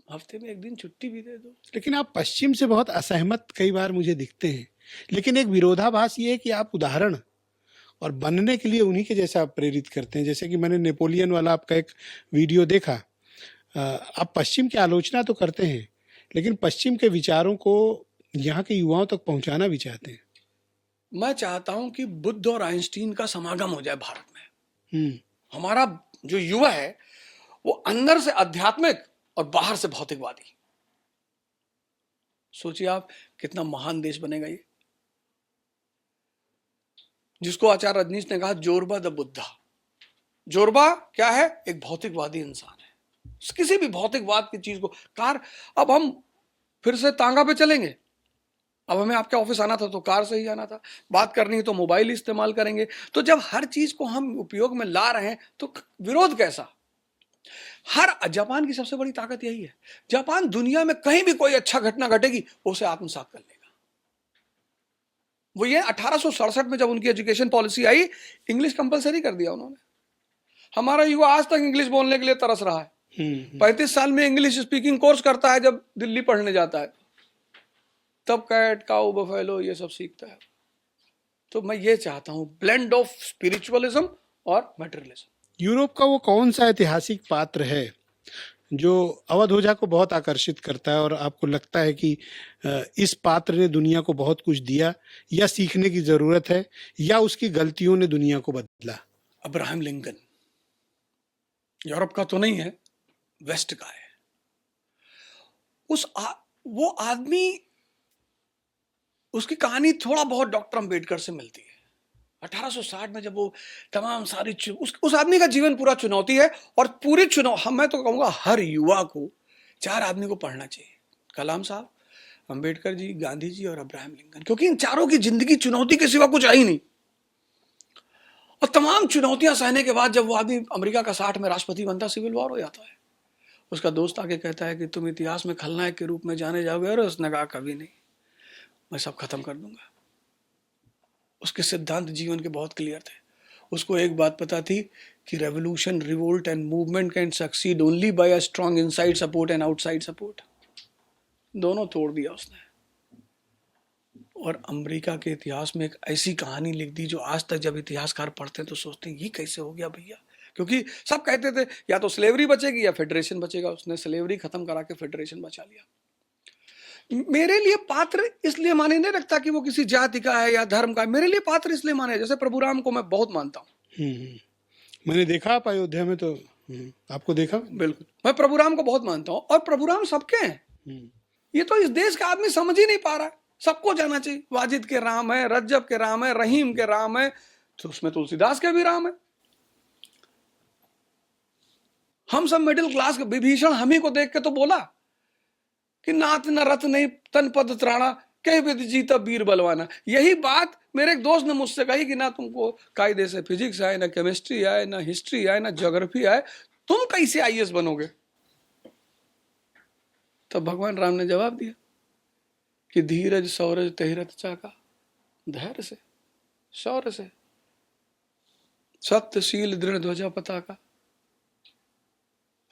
हफ्ते में 1 दिन छुट्टी भी दे दो। लेकिन आप पश्चिम से बहुत असहमत कई बार मुझे दिखते हैं। लेकिन एक विरोधाभास ये है कि आप उदाहरण और बनने के लिए उन्हीं के जैसा आप प्रेरित करते हैं। जैसे कि मैंने नेपोलियन वाला आपका एक वीडियो देखा। आप पश्चिम की आलोचना तो करते हैं, लेकिन पश्चिम के विचारों को यहाँ के युवाओं तक पहुँचाना भी चाहते हैं। मैं चाहता हूं कि बुद्ध और आइंस्टीन का समागम हो जाए भारत में। हमारा जो युवा है वो अंदर से आध्यात्मिक और बाहर से भौतिकवादी। सोचिए आप, कितना महान देश बनेगा ये, जिसको आचार्य रजनीश ने कहा जोरबा द बुद्धा। जोरबा क्या है? एक भौतिकवादी इंसान है। किसी भी भौतिकवाद की चीज को कार, अब हम फिर से तांगा पे चलेंगे। अब हमें आपके ऑफिस आना था तो कार से ही आना था, बात करनी है तो मोबाइल इस्तेमाल करेंगे। तो जब हर चीज को हम उपयोग में ला रहे हैं तो विरोध कैसा? जापान की सबसे बड़ी ताकत यही है। जापान दुनिया में कहीं भी कोई अच्छा घटना घटेगी वो उसे आत्मसात कर लेगा। वो ये 1867 में जब उनकी एजुकेशन पॉलिसी आई, इंग्लिश कंपलसरी कर दिया उन्होंने। हमारा युवा आज तक इंग्लिश बोलने के लिए तरस रहा है। 35 साल में इंग्लिश स्पीकिंग कोर्स करता है जब दिल्ली पढ़ने जाता है, तब कैट काउ बफेलो ये सब सीखता है। तो मैं ये चाहता हूं, ब्लेंड ऑफ स्पिरिचुअलिज्म और मटेरियलिज्म। यूरोप का वो कौन सा ऐतिहासिक पात्र है जो अवध ओझा को बहुत आकर्षित करता है और आपको लगता है कि इस पात्र ने दुनिया को बहुत कुछ दिया, या सीखने की जरूरत है, या उसकी गलतियों ने दुनिया को बदला? Abraham Lincoln. यूरोप का तो नहीं है, वेस्ट का है। वो आदमी, उसकी कहानी थोड़ा बहुत डॉक्टर अंबेडकर से मिलती है। 1860 में जब वो तमाम सारी उस आदमी का जीवन पूरा चुनौती है, और पूरी मैं तो कहूंगा हर युवा को 4 आदमी को पढ़ना चाहिए, कलाम साहब, अंबेडकर जी, गांधी जी और अब्राहम लिंकन, क्योंकि इन चारों की जिंदगी चुनौती के सिवा कुछ आई नहीं। और तमाम चुनौतियां सहने के बाद जब वो आदमी अमेरिका का 60 में राष्ट्रपति बनता, सिविल वॉर हो जाता है। उसका दोस्त आके कहता है कि तुम इतिहास में खलनायक के रूप में जाने जाओगे, और उसने कहा कभी नहीं, मैं सब खत्म कर दूंगा। उसके सिद्धांत जीवन के बहुत क्लियर थे। उसको एक बात पता थी कि revolution, revolt and movement can succeed only by a strong inside support and outside support. दोनों तोड़ दिया उसने, और अमेरिका के इतिहास में एक ऐसी कहानी लिख दी जो आज तक जब इतिहासकार पढ़ते हैं तो सोचते हैं ये कैसे हो गया भैया। क्योंकि सब कहते थे या तो स्लेवरी बचेगी या फेडरेशन बचेगा, उसने स्लेवरी खत्म करा के फेडरेशन बचा लिया। मेरे लिए पात्र इसलिए माने नहीं रखता कि वो किसी जाति का है या धर्म का है। मेरे लिए पात्र इसलिए माने, जैसे प्रभुराम को मैं बहुत मानता हूँ। मैंने देखा आप अयोध्या में, तो आपको देखा? बिल्कुल, मैं प्रभुराम को बहुत मानता हूँ, और प्रभुराम सबके हैं। ये तो इस देश का आदमी समझ ही नहीं पा रहा है। सबको जाना चाहिए, वाजिद के राम है, रज्जब के राम है, रहीम के राम है, तो उसमें तुलसीदास के भी राम है। हम सब मिडिल क्लास के विभीषण हम ही को देख के तो बोला कि नाथ न रथ नहीं तन पद त्राणा, कह विद जीता वीर बलवाना। यही बात मेरे एक दोस्त ने मुझसे कही कि ना तुमको कायदे से फिजिक्स आए, ना केमिस्ट्री आए, ना हिस्ट्री आए, ना ज्योग्राफी आए, तुम कैसे आईएएस बनोगे? तब भगवान राम ने जवाब दिया कि धीरज सौरज तहिरथ चाका, धैर्य से, शौर्य से, सत्यशील दृढ़ ध्वजा पताका।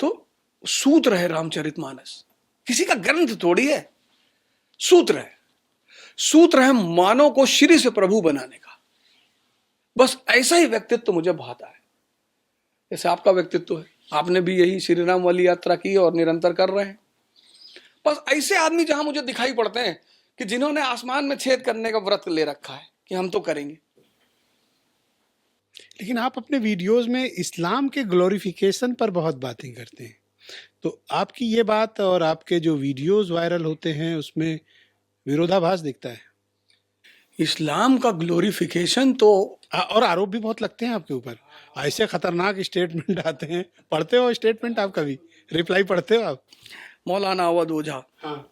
तो सूत्र है रामचरितमानस, किसी का ग्रंथ थोड़ी है, सूत्र है। सूत्र है मानव को श्री से प्रभु बनाने का। बस ऐसा ही व्यक्तित्व मुझे भाता है, जैसे आपका व्यक्तित्व है। आपने भी यही श्री राम वाली यात्रा की और निरंतर कर रहे हैं। बस ऐसे आदमी जहां मुझे दिखाई पड़ते हैं कि जिन्होंने आसमान में छेद करने का व्रत ले रखा है कि हम तो करेंगे। लेकिन आप अपने वीडियोस में इस्लाम के ग्लोरिफिकेशन पर बहुत बातें करते हैं, तो आपकी ये बात और आपके जो वीडियोस वायरल होते हैं उसमें विरोधाभास दिखता है। इस्लाम का ग्लोरिफिकेशन तो, और आरोप भी बहुत लगते हैं आपके ऊपर, ऐसे खतरनाक स्टेटमेंट आते हैं। पढ़ते हो स्टेटमेंट आप? कभी रिप्लाई पढ़ते हो आप? मौलाना अवध ओझा, हाँ।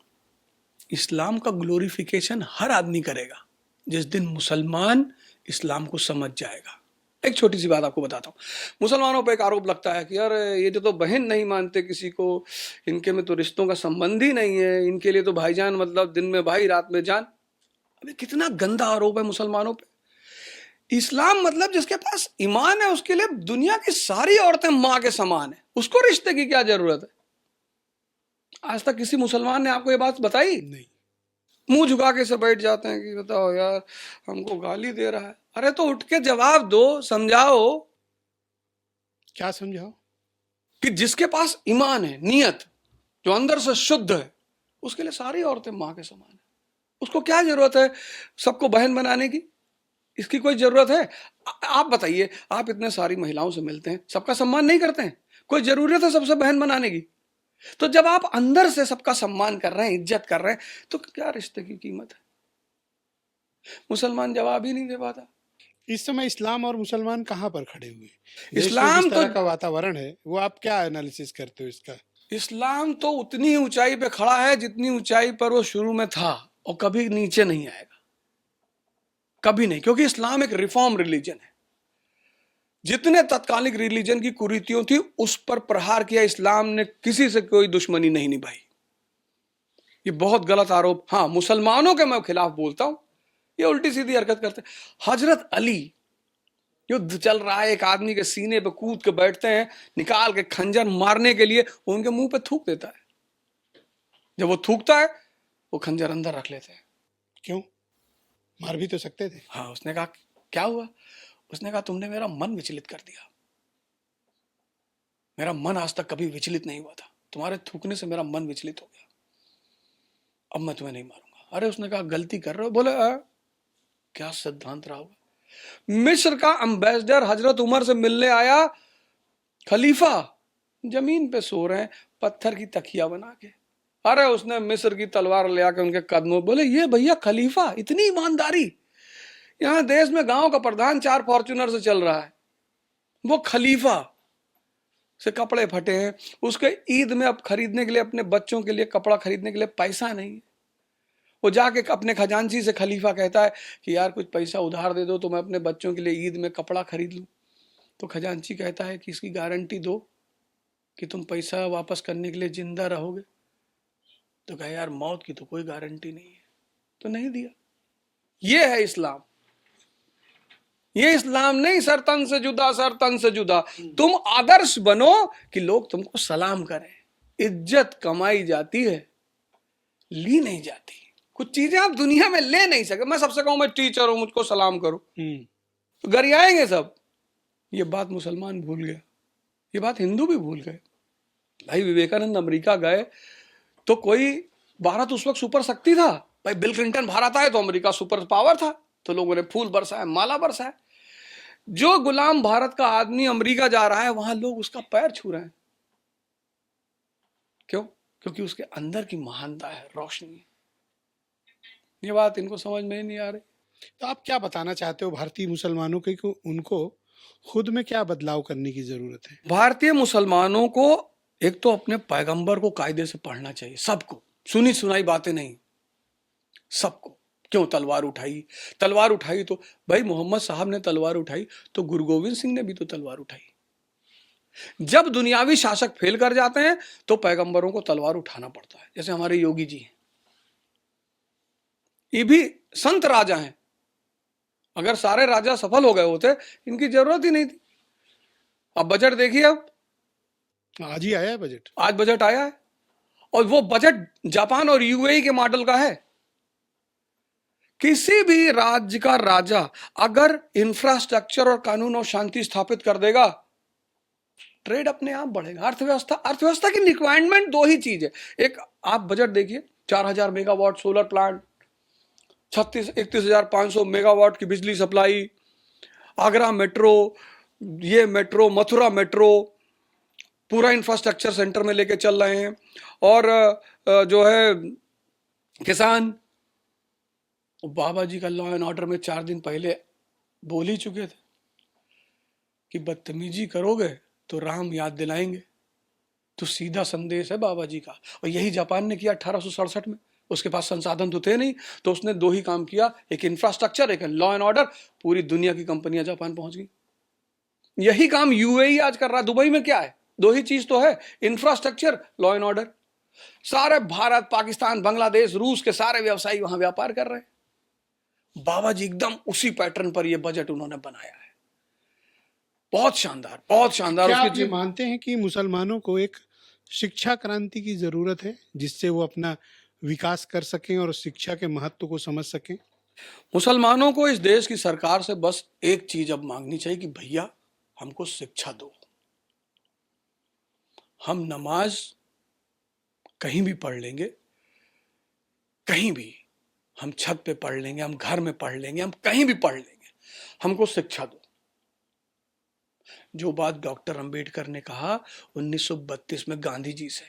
इस्लाम का ग्लोरिफिकेशन हर आदमी करेगा जिस दिन मुसलमान इस्लाम को समझ जाएगा। एक छोटी सी बात आपको बताता हूँ। मुसलमानों पे एक आरोप लगता है कि यार ये तो बहन नहीं मानते किसी को, इनके में तो रिश्तों का संबंध ही नहीं है, इनके लिए तो भाईजान मतलब दिन में भाई रात में जान। अबे कितना गंदा आरोप है मुसलमानों पे। इस्लाम मतलब जिसके पास ईमान है उसके लिए दुनिया की सारी औरतें माँ के समान है, उसको रिश्ते की क्या जरूरत है? आज तक किसी मुसलमान ने आपको ये बात बताई? नहीं। मुंह झुका के से बैठ जाते हैं कि बताओ यार हमको गाली दे रहा है। अरे तो उठ के जवाब दो, समझाओ। क्या समझाओ? कि जिसके पास ईमान है, नियत जो अंदर से शुद्ध है, उसके लिए सारी औरतें माँ के समान है। उसको क्या जरूरत है सबको बहन बनाने की? इसकी कोई जरूरत है? आप बताइए, आप इतने सारी महिलाओं से मिलते हैं, सबका सम्मान नहीं करते हैं? कोई जरूरत है सबसे बहन बनाने की? तो जब आप अंदर से सबका सम्मान कर रहे हैं, इज्जत कर रहे हैं, तो क्या रिश्ते की कीमत है? मुसलमान जवाब ही नहीं दे पाता। इस समय इस्लाम और मुसलमान कहाँ पर खड़े हुए? इस्लाम जिस तरह तो का वातावरण है, वो आप क्या एनालिसिस करते हो इसका? इस्लाम तो उतनी ही ऊंचाई पे खड़ा है जितनी ऊंचाई पर वो शुरू में था, और कभी नीचे नहीं आएगा, कभी नहीं। क्योंकि इस्लाम एक रिफॉर्म रिलीजन है। जितने तत्कालिक रिलीजन की कुरीतियों थी उस पर प्रहार किया इस्लाम ने, किसी से कोई दुश्मनी नहीं निभाई। ये बहुत गलत आरोप। हाँ, मुसलमानों के मैं खिलाफ बोलता हूं ये उल्टी सीधी हरकत करते हैं। हजरत अली, युद्ध चल रहा है, एक आदमी के सीने पे कूद के बैठते हैं, निकाल के खंजर मारने के लिए, वो उनके मुंह पे थूक देता है। जब वो थूकता है, वो खंजर अंदर रख लेते हैं। क्यों? मार भी तो सकते थे। हाँ, उसने कहा क्या हुआ? उसने कहा तुमने मेरा मन विचलित कर दिया। मेरा मन आज तक कभी विचलित नहीं हुआ था, तुम्हारे थूकने से मेरा मन विचलित हो गया, अब मैं तुम्हें नहीं मारूंगा। अरे उसने कहा गलती कर रहे हो। बोले क्या सिद्धांत रहा होगा? मिस्र का एम्बेसडर हजरत उमर से मिलने आया, खलीफा जमीन पे सो रहे हैं पत्थर की तकिया बना के। अरे उसने मिस्र की तलवार ले आके उनके कदमों, बोले ये भैया खलीफा, इतनी ईमानदारी, यहां देश में गांव का प्रधान 4 फॉर्च्यूनर से चल रहा है, वो खलीफा से कपड़े फटे हैं, उसके ईद में अब खरीदने के लिए, अपने बच्चों के लिए कपड़ा खरीदने के लिए पैसा नहीं। वो जाके अपने खजांची से खलीफा कहता है कि यार कुछ पैसा उधार दे दो तो मैं अपने बच्चों के लिए ईद में कपड़ा खरीद लूं। तो खजांची कहता है कि इसकी गारंटी दो कि तुम पैसा वापस करने के लिए जिंदा रहोगे। तो कहा यार मौत की तो कोई गारंटी नहीं है, तो नहीं दिया। ये है इस्लाम। ये इस्लाम नहीं सर तन से जुदा, सर तन से जुदा। तुम आदर्श बनो कि लोग तुमको सलाम करें। इज्जत कमाई जाती है, ली नहीं जाती। कुछ चीजें आप दुनिया में ले नहीं सके। मैं सबसे कहूं मैं टीचर हूं, मुझको सलाम करो, तो घर आएंगे सब। ये बात मुसलमान भूल गया, ये बात हिंदू भी भूल गए। भाई विवेकानंद अमेरिका गए तो कोई, भारत उस वक्त सुपर शक्ति था। भाई बिल क्लिंटन भारत आए तो अमेरिका सुपर पावर था, तो लोगों ने फूल बरसाए, माला बरसाए। जो गुलाम भारत का आदमी अमेरिका जा रहा है, वहां लोग उसका पैर छू रहे हैं। क्यों? क्योंकि उसके अंदर की महानता है, रोशनी है। ये बात इनको समझ में ही नहीं आ रही। तो आप क्या बताना चाहते हो भारतीय मुसलमानों को कि उनको खुद में क्या बदलाव करने की जरूरत है? भारतीय मुसलमानों को एक तो अपने पैगंबर को कायदे से पढ़ना चाहिए, सबको, सुनी सुनाई बातें नहीं, सबको। क्यों तलवार उठाई? तलवार उठाई तो भाई मोहम्मद साहब ने तलवार उठाई, तो गुरु गोविंद सिंह ने भी तो तलवार उठाई। जब दुनियावी शासक फेल कर जाते हैं तो पैगंबरों को तलवार उठाना पड़ता है। जैसे हमारे योगी जी हैं, ये भी संत राजा हैं। अगर सारे राजा सफल हो गए होते, इनकी जरूरत ही नहीं थी। अब बजट देखिए, अब आज ही आया है बजट। आज बजट आया है, और वो बजट जापान और यूएई के मॉडल का है। किसी भी राज्य का राजा अगर इंफ्रास्ट्रक्चर और कानून और शांति स्थापित कर देगा, ट्रेड अपने आप बढ़ेगा। अर्थव्यवस्था की रिक्वायरमेंट 2 ही चीज है। एक आप बजट देखिए, 4000 मेगावाट सोलर प्लांट, 31,500 मेगावाट की बिजली सप्लाई, आगरा मेट्रो, ये मेट्रो, मथुरा मेट्रो, पूरा इंफ्रास्ट्रक्चर सेंटर में लेके चल रहे हैं। और जो है किसान, बाबा जी का लॉ एंड ऑर्डर में 4 दिन पहले बोल ही चुके थे कि बदतमीजी करोगे तो राम याद दिलाएंगे। तो सीधा संदेश है बाबा जी का। और यही जापान ने किया 1867 में। उसके पास संसाधन तो थे नहीं, तो उसने 2 ही काम किया, एक इंफ्रास्ट्रक्चर, एक लॉ एंड ऑर्डर। पूरी दुनिया की कंपनियां जापान पहुंच गई। यही काम यूएई आज कर रहा है। दुबई में क्या है? 2 ही चीज तो है, इंफ्रास्ट्रक्चर, लॉ एंड ऑर्डर। सारे भारत, पाकिस्तान, बांग्लादेश, रूस के सारे व्यवसायी वहां व्यापार कर रहे हैं। बाबा जी एकदम उसी पैटर्न पर ये बजट उन्होंने बनाया है। बहुत शानदार, बहुत शानदार। क्या आप ये मानते हैं कि मुसलमानों को एक शिक्षा क्रांति की जरूरत है, जिससे वो अपना विकास कर सकें और शिक्षा के महत्व को समझ सकें? मुसलमानों को इस देश की सरकार से बस एक चीज अब मांगनी चाहिए कि भैया हमको शिक्षा दो। हम नमाज कहीं भी पढ़ लेंगे, कहीं भी, हम छत पे पढ़ लेंगे, हम घर में पढ़ लेंगे, हम कहीं भी पढ़ लेंगे, हमको शिक्षा दो। जो बात डॉक्टर अंबेडकर ने कहा 1932 में गांधी जी से,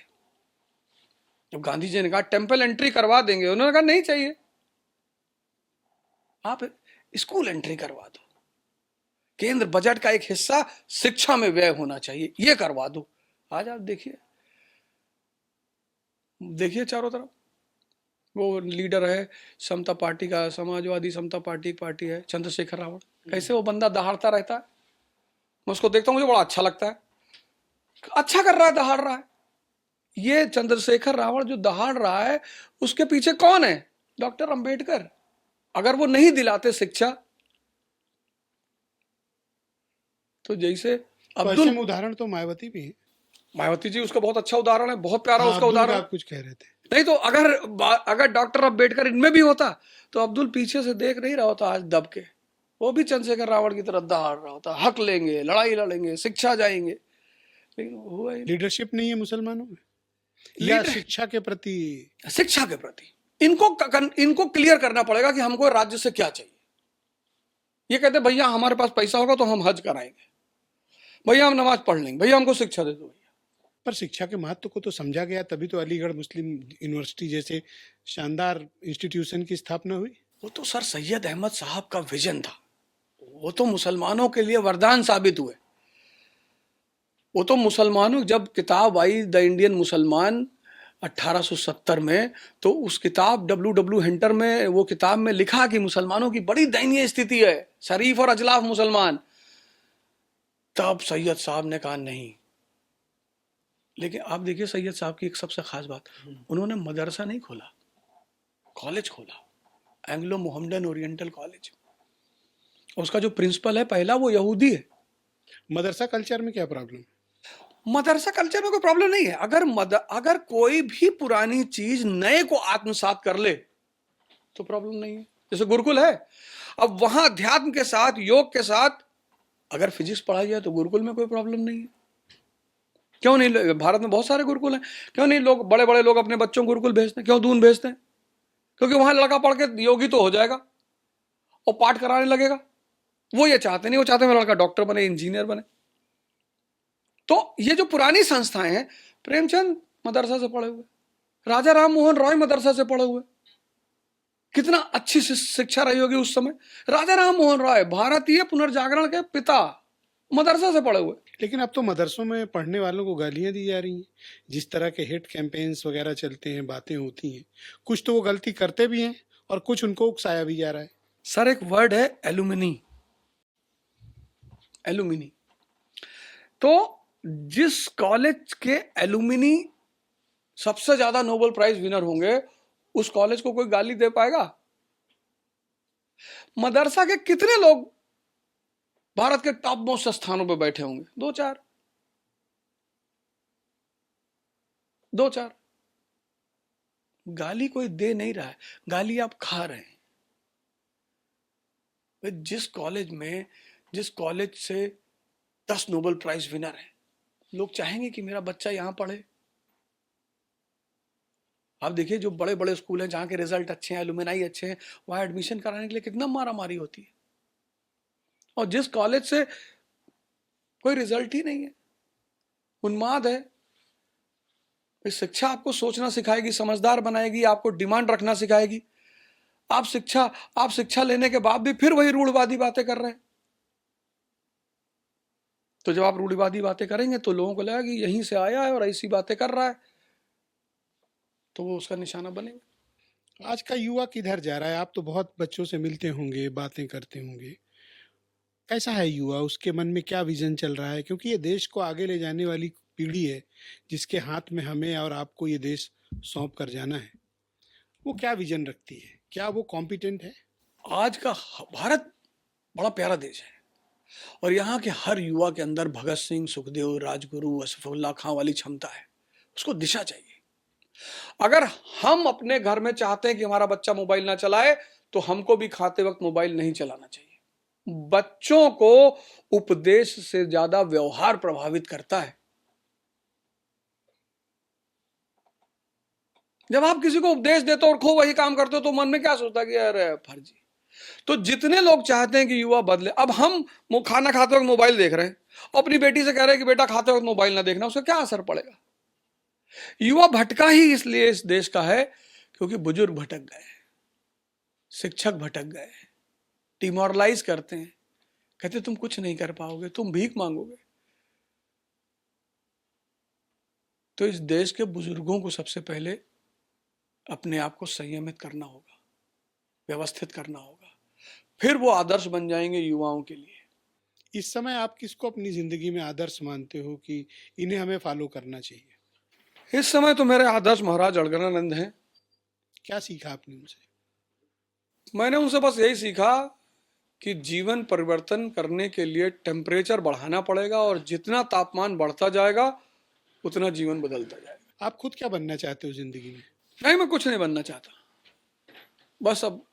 जब गांधी जी ने कहा टेंपल एंट्री करवा देंगे, उन्होंने कहा नहीं चाहिए, आप स्कूल एंट्री करवा दो। केंद्र बजट का एक हिस्सा शिक्षा में व्यय होना चाहिए, ये करवा दो। आज आप देखिए, देखिए चारों तरफ वो लीडर है समता पार्टी का, समाजवादी समता पार्टी है, चंद्रशेखर रावण। कैसे वो बंदा दहाड़ता रहता है, मैं उसको देखता हूं, मुझे बड़ा अच्छा लगता है। अच्छा कर रहा है, दहाड़ रहा है। ये चंद्रशेखर रावण जो दहाड़ रहा है, उसके पीछे कौन है? डॉक्टर अंबेडकर। अगर वो नहीं दिलाते शिक्षा, तो जैसे तो ऐसे में उदाहरण तो मायावती भी है। मायावती जी उसका बहुत अच्छा उदाहरण है, बहुत प्यारा हाँ, उसका अब्दुल का उदाहरण। आप कुछ कह रहे थे। नहीं तो अगर डॉक्टर अम्बेडकर इनमें भी होता तो अब्दुल पीछे से देख नहीं रहा होता आज दब के, वो भी चंद्रशेखर रावण की तरह दहाड़ रहा होता, हक लेंगे, लड़ाई लड़ेंगे, शिक्षा जाएंगे, लेकिन हुआ ही नहीं। लीडरशिप नहीं है मुसलमानों में, या लीडर शिक्षा के प्रति। शिक्षा के प्रति इनको क्लियर करना पड़ेगा कि हमको राज्य से क्या चाहिए। ये कहते भैया हमारे पास पैसा होगा तो हम हज कराएंगे, भैया हम नमाज पढ़ लेंगे, भैया हमको शिक्षा दे दो भैया। पर शिक्षा के महत्व को तो समझा गया, तभी तो अलीगढ़ मुस्लिम यूनिवर्सिटी जैसे शानदार इंस्टीट्यूशन की स्थापना हुई। वो तो सर सैयद अहमद साहब का विजन था, वो तो मुसलमानों के लिए वरदान साबित हुए। वो तो मुसलमानों, जब किताब आई द इंडियन मुसलमान 1870 में, तो उस किताब W हिंटर में वो किताब में लिखा कि मुसलमानों की बड़ी दयनीय स्थिति है, शरीफ और अजलाफ मुसलमान। तब सैयद साहब ने कहा नहीं। लेकिन आप देखिए सैयद साहब की एक सबसे खास बात, उन्होंने मदरसा नहीं खोला, कॉलेज खोला, एंग्लो मोहम्मडन ओरिएंटल कॉलेज। उसका जो प्रिंसिपल है पहला, वो यहूदी है। मदरसा कल्चर में क्या प्रॉब्लम? मदरसा कल्चर में कोई प्रॉब्लम नहीं है। अगर कोई भी पुरानी चीज नए को आत्मसात कर ले तो प्रॉब्लम नहीं है। जैसे गुरुकुल है, अब वहां अध्यात्म के साथ, योग के साथ अगर फिजिक्स पढ़ाई जाए तो गुरुकुल में कोई प्रॉब्लम नहीं है। क्यों नहीं? भारत में बहुत सारे गुरुकुल हैं, क्यों नहीं लोग, बड़े बड़े लोग अपने बच्चों को गुरुकुल भेजते हैं? क्यों दून भेजते हैं? क्योंकि वहां लड़का पढ़ के योगी तो हो जाएगा और पाठ कराने लगेगा। वो ये चाहते नहीं, वो चाहते मेरा लड़का डॉक्टर बने, इंजीनियर बने। तो ये जो पुरानी संस्थाएं हैं, प्रेमचंद मदरसा से पढ़े हुए, राजा राम मोहन रॉय मदरसा से पढ़े हुए, कितना अच्छी शिक्षा रही होगी उस समय। राजा राम मोहन रॉय भारतीय पुनर्जागरण के पिता, मदरसा से पढ़े हुए। लेकिन अब तो मदरसों में पढ़ने वालों को गालियां दी जा रही हैं, जिस तरह के हेट कैंपेन्स वगैरह चलते हैं, बातें होती हैं, कुछ तो वो गलती करते भी हैं और कुछ उनको उकसाया भी जा रहा है। सर एक वर्ड है एलुमिनी। एलुमिनी तो जिस कॉलेज के एलुमिनी सबसे ज्यादा नोबेल प्राइज विनर होंगे, उस कॉलेज को कोई गाली दे पाएगा? मदरसा के कितने लोग भारत के टॉप मोस्ट स्थानों पे बैठे होंगे? दो चार। गाली कोई दे नहीं रहा है, गाली आप खा रहे हैं। जिस कॉलेज से 10 नोबेल प्राइज विनर हैं, लोग चाहेंगे कि मेरा बच्चा यहां पढ़े। आप देखिए जो बड़े बड़े स्कूल हैं जहां के रिजल्ट अच्छे हैं, एलुमनाई अच्छे हैं, वहां एडमिशन कराने के लिए कितना मारामारी होती है। और जिस कॉलेज से कोई रिजल्ट ही नहीं है, उन्माद है। शिक्षा आपको सोचना सिखाएगी, समझदार बनाएगी, आपको डिमांड रखना सिखाएगी। आप शिक्षा लेने के बाद भी फिर वही रूढ़वादी बातें कर रहे हैं। तो जब आप रूढ़वादी बातें करेंगे तो लोगों को लगेगा कि यहीं से आया है और ऐसी बातें कर रहा है, तो वो उसका निशाना बनेगा। आज का युवा किधर जा रहा है? आप तो बहुत बच्चों से मिलते होंगे, बातें करते होंगे, कैसा है युवा? उसके मन में क्या विजन चल रहा है? क्योंकि ये देश को आगे ले जाने वाली पीढ़ी है, जिसके हाथ में हमें और आपको ये देश सौंप कर जाना है। वो क्या विजन रखती है? क्या वो कॉम्पिटेंट है? आज का भारत बड़ा प्यारा देश है और यहाँ के हर युवा के अंदर भगत सिंह, सुखदेव, राजगुरु, असफुल्ला खां वाली क्षमता है। उसको दिशा चाहिए। अगर हम अपने घर में चाहते हैं कि हमारा बच्चा मोबाइल ना चलाए, तो हमको भी खाते वक्त मोबाइल नहीं चलाना चाहिए। बच्चों को उपदेश से ज्यादा व्यवहार प्रभावित करता है। जब आप किसी को उपदेश देते हो और खूब वही काम करते हो, तो मन में क्या सोचता है कि अरे फर्जी। तो जितने लोग चाहते हैं कि युवा बदले, अब हम खाना खाते वक्त मोबाइल देख रहे हैं, अपनी बेटी से कह रहे हैं कि बेटा खाते वक्त मोबाइल ना देखना, उसका क्या असर पड़ेगा? युवा भटका ही इसलिए इस देश का है क्योंकि बुजुर्ग भटक गए, शिक्षक भटक गए, डिमोरलाइज करते हैं, कहते तुम कुछ नहीं कर पाओगे, तुम भीख मांगोगे। तो इस देश के बुजुर्गों को सबसे पहले अपने आप को संयमित करना होगा, व्यवस्थित करना होगा, फिर वो आदर्श बन जाएंगे युवाओं के लिए। इस समय आप किसको अपनी जिंदगी में आदर्श मानते हो कि इन्हें हमें फॉलो करना चाहिए? इस समय तो मेरे आदर्श महाराज अड़गड़ानंद हैं। क्या सीखा आपने उनसे? मैंने उनसे बस यही सीखा कि जीवन परिवर्तन करने के लिए टेम्परेचर बढ़ाना पड़ेगा, और जितना तापमान बढ़ता जाएगा उतना जीवन बदलता जाएगा। आप खुद क्या बनना चाहते हो जिंदगी में? नहीं, मैं कुछ नहीं बनना चाहता। बस अब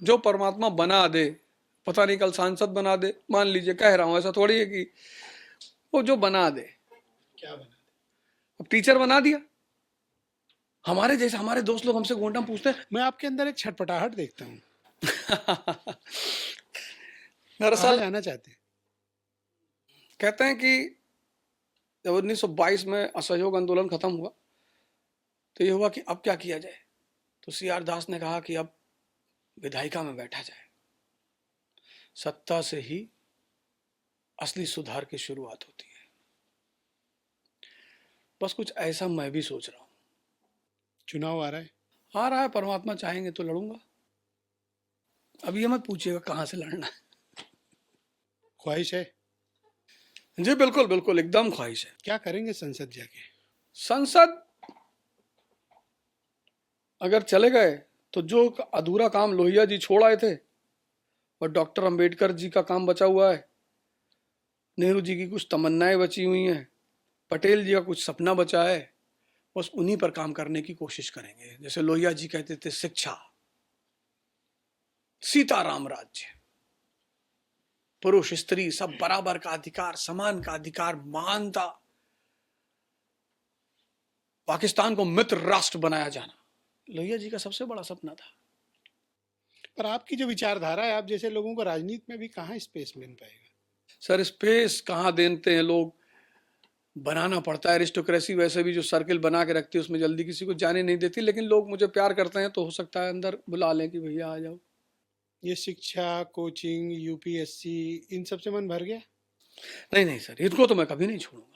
जो परमात्मा बना दे, पता नहीं कल सांसद बना दे, मान लीजिए, कह रहा हूं, ऐसा थोड़ी है कि वो जो बना दे। क्या बना? अब टीचर बना दिया, हमारे जैसे हमारे दोस्त लोग हमसे घूंटा पूछते हैं। मैं आपके अंदर एक छटपटाहट देखता हूँ। कहाँ दरअसल जाना चाहते हैं? कहते हैं कि जब 1922 में असहयोग आंदोलन खत्म हुआ तो ये हुआ कि अब क्या किया जाए। तो CR दास ने कहा कि अब विधायिका में बैठा जाए, सत्ता से ही असली सुधार की शुरुआत होती है। बस कुछ ऐसा मैं भी सोच रहा हूं। चुनाव आ रहा है। आ रहा है, परमात्मा चाहेंगे तो लड़ूंगा। अब ये मत पूछिएगा कहां से लड़ना है। ख्वाहिश है? जी बिल्कुल बिल्कुल, एकदम ख्वाहिश है। क्या करेंगे संसद जाके? संसद अगर चले गए तो जो अधूरा काम लोहिया जी छोड़ आए थे, और डॉक्टर अंबेडकर जी का काम बचा हुआ है, नेहरू जी की कुछ तमन्नाएं बची हुई हैं, पटेल जी का कुछ सपना बचा है, बस उन्हीं पर काम करने की कोशिश करेंगे। जैसे लोहिया जी कहते थे, शिक्षा, सीताराम राज्य, पुरुष स्त्री सब बराबर का अधिकार, समान का अधिकार, महानता, पाकिस्तान को मित्र राष्ट्र बनाया जाना, लोहिया जी का सबसे बड़ा सपना था। पर आपकी जो विचारधारा है, आप जैसे लोगों को राजनीति में भी कहाँ स्पेस मिल पाएगा? सर स्पेस कहाँ देते हैं लोग, बनाना पड़ता है। एरिस्टोक्रेसी वैसे भी जो सर्किल बना के रखती है उसमें जल्दी किसी को जाने नहीं देती, लेकिन लोग मुझे प्यार करते हैं तो हो सकता है अंदर बुला लें कि भैया आ जाओ। ये शिक्षा, कोचिंग, UPSC, इन सब से मन भर गया? नहीं नहीं सर, इनको तो मैं कभी नहीं छोड़ूंगा।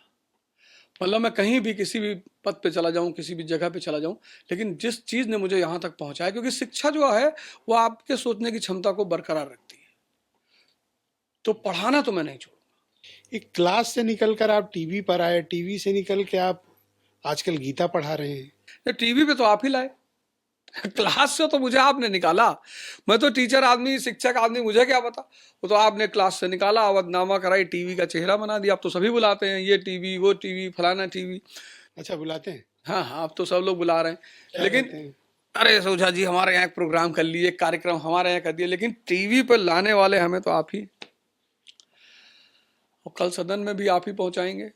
मतलब मैं कहीं भी किसी भी पद पे चला जाऊं, किसी भी जगह पे चला जाऊं, लेकिन जिस चीज ने मुझे यहाँ तक पहुंचाया, क्योंकि शिक्षा जो है वो आपके सोचने की क्षमता को बरकरार रखती है, तो पढ़ाना तो मैं नहीं छोड़ूंगा। एक क्लास से निकलकर आप टीवी पर आए, टीवी से निकल के आप आजकल गीता पढ़ा रहे हैं। टीवी पे तो आप ही लाए, क्लास से तो मुझे आपने निकाला। मैं तो टीचर आदमी, शिक्षक आदमी, मुझे क्या पता। वो तो आपने क्लास से निकाला, अवधनामा कराई, टीवी का चेहरा बना दिया। अब तो सभी बुलाते हैं, ये टीवी, वो टीवी, फलाना टीवी। अच्छा, बुलाते हैं? हाँ हाँ, अब तो सब लोग बुला रहे हैं। क्या लेकिन कहते हैं? अरे सोचा जी हमारे यहाँ एक प्रोग्राम कर लिए, एक कार्यक्रम हमारे यहाँ कर दिए, लेकिन टीवी पर लाने वाले हमें तो आप ही, और कल सदन में भी आप ही पहुंचाएंगे।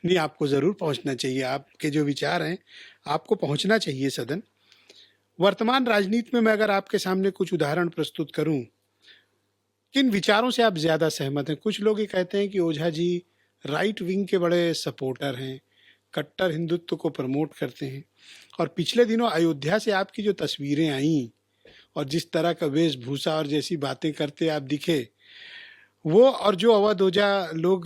नहीं, आपको जरूर पहुंचना चाहिए। आपके जो विचार हैं, आपको पहुंचना चाहिए सदन। वर्तमान राजनीति में मैं अगर आपके सामने कुछ उदाहरण प्रस्तुत करूं, किन विचारों से आप ज्यादा सहमत हैं? कुछ लोग ये कहते हैं कि ओझा जी राइट विंग के बड़े सपोर्टर हैं, कट्टर हिंदुत्व को प्रमोट करते हैं, और पिछले दिनों अयोध्या से आपकी जो तस्वीरें आई और जिस तरह का वेशभूषा और जैसी बातें करते आप दिखे, वो और जो अवध ओझा लोग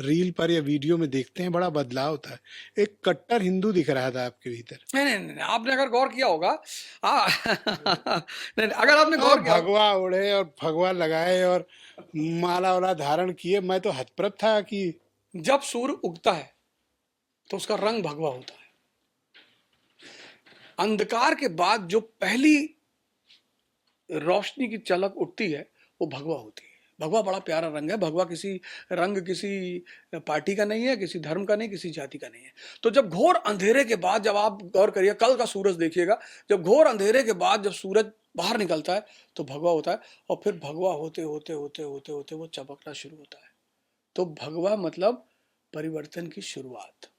रील पर या वीडियो में देखते हैं, बड़ा बदलाव था। एक कट्टर हिंदू दिख रहा था आपके भीतर। नहीं नहीं नहीं, आपने अगर गौर किया होगा, नहीं, अगर आपने गौर किया, भगवा ओढ़े और भगवा लगाए और माला वाला धारण किए, मैं तो हतप्रभ था कि जब सूर्य उगता है तो उसका रंग भगवा होता है। अंधकार के बाद जो पहली रोशनी की चलक उठती है वो भगवा होती है। भगवा बड़ा प्यारा रंग है। भगवा किसी रंग किसी पार्टी का नहीं है, किसी धर्म का नहीं, किसी जाति का नहीं है। तो जब घोर अंधेरे के बाद, जब आप गौर करिए, कल का सूरज देखिएगा, जब घोर अंधेरे के बाद जब सूरज बाहर निकलता है तो भगवा होता है, और फिर भगवा होते होते होते होते होते वो चमकना शुरू होता है। तो भगवा मतलब परिवर्तन की शुरुआत।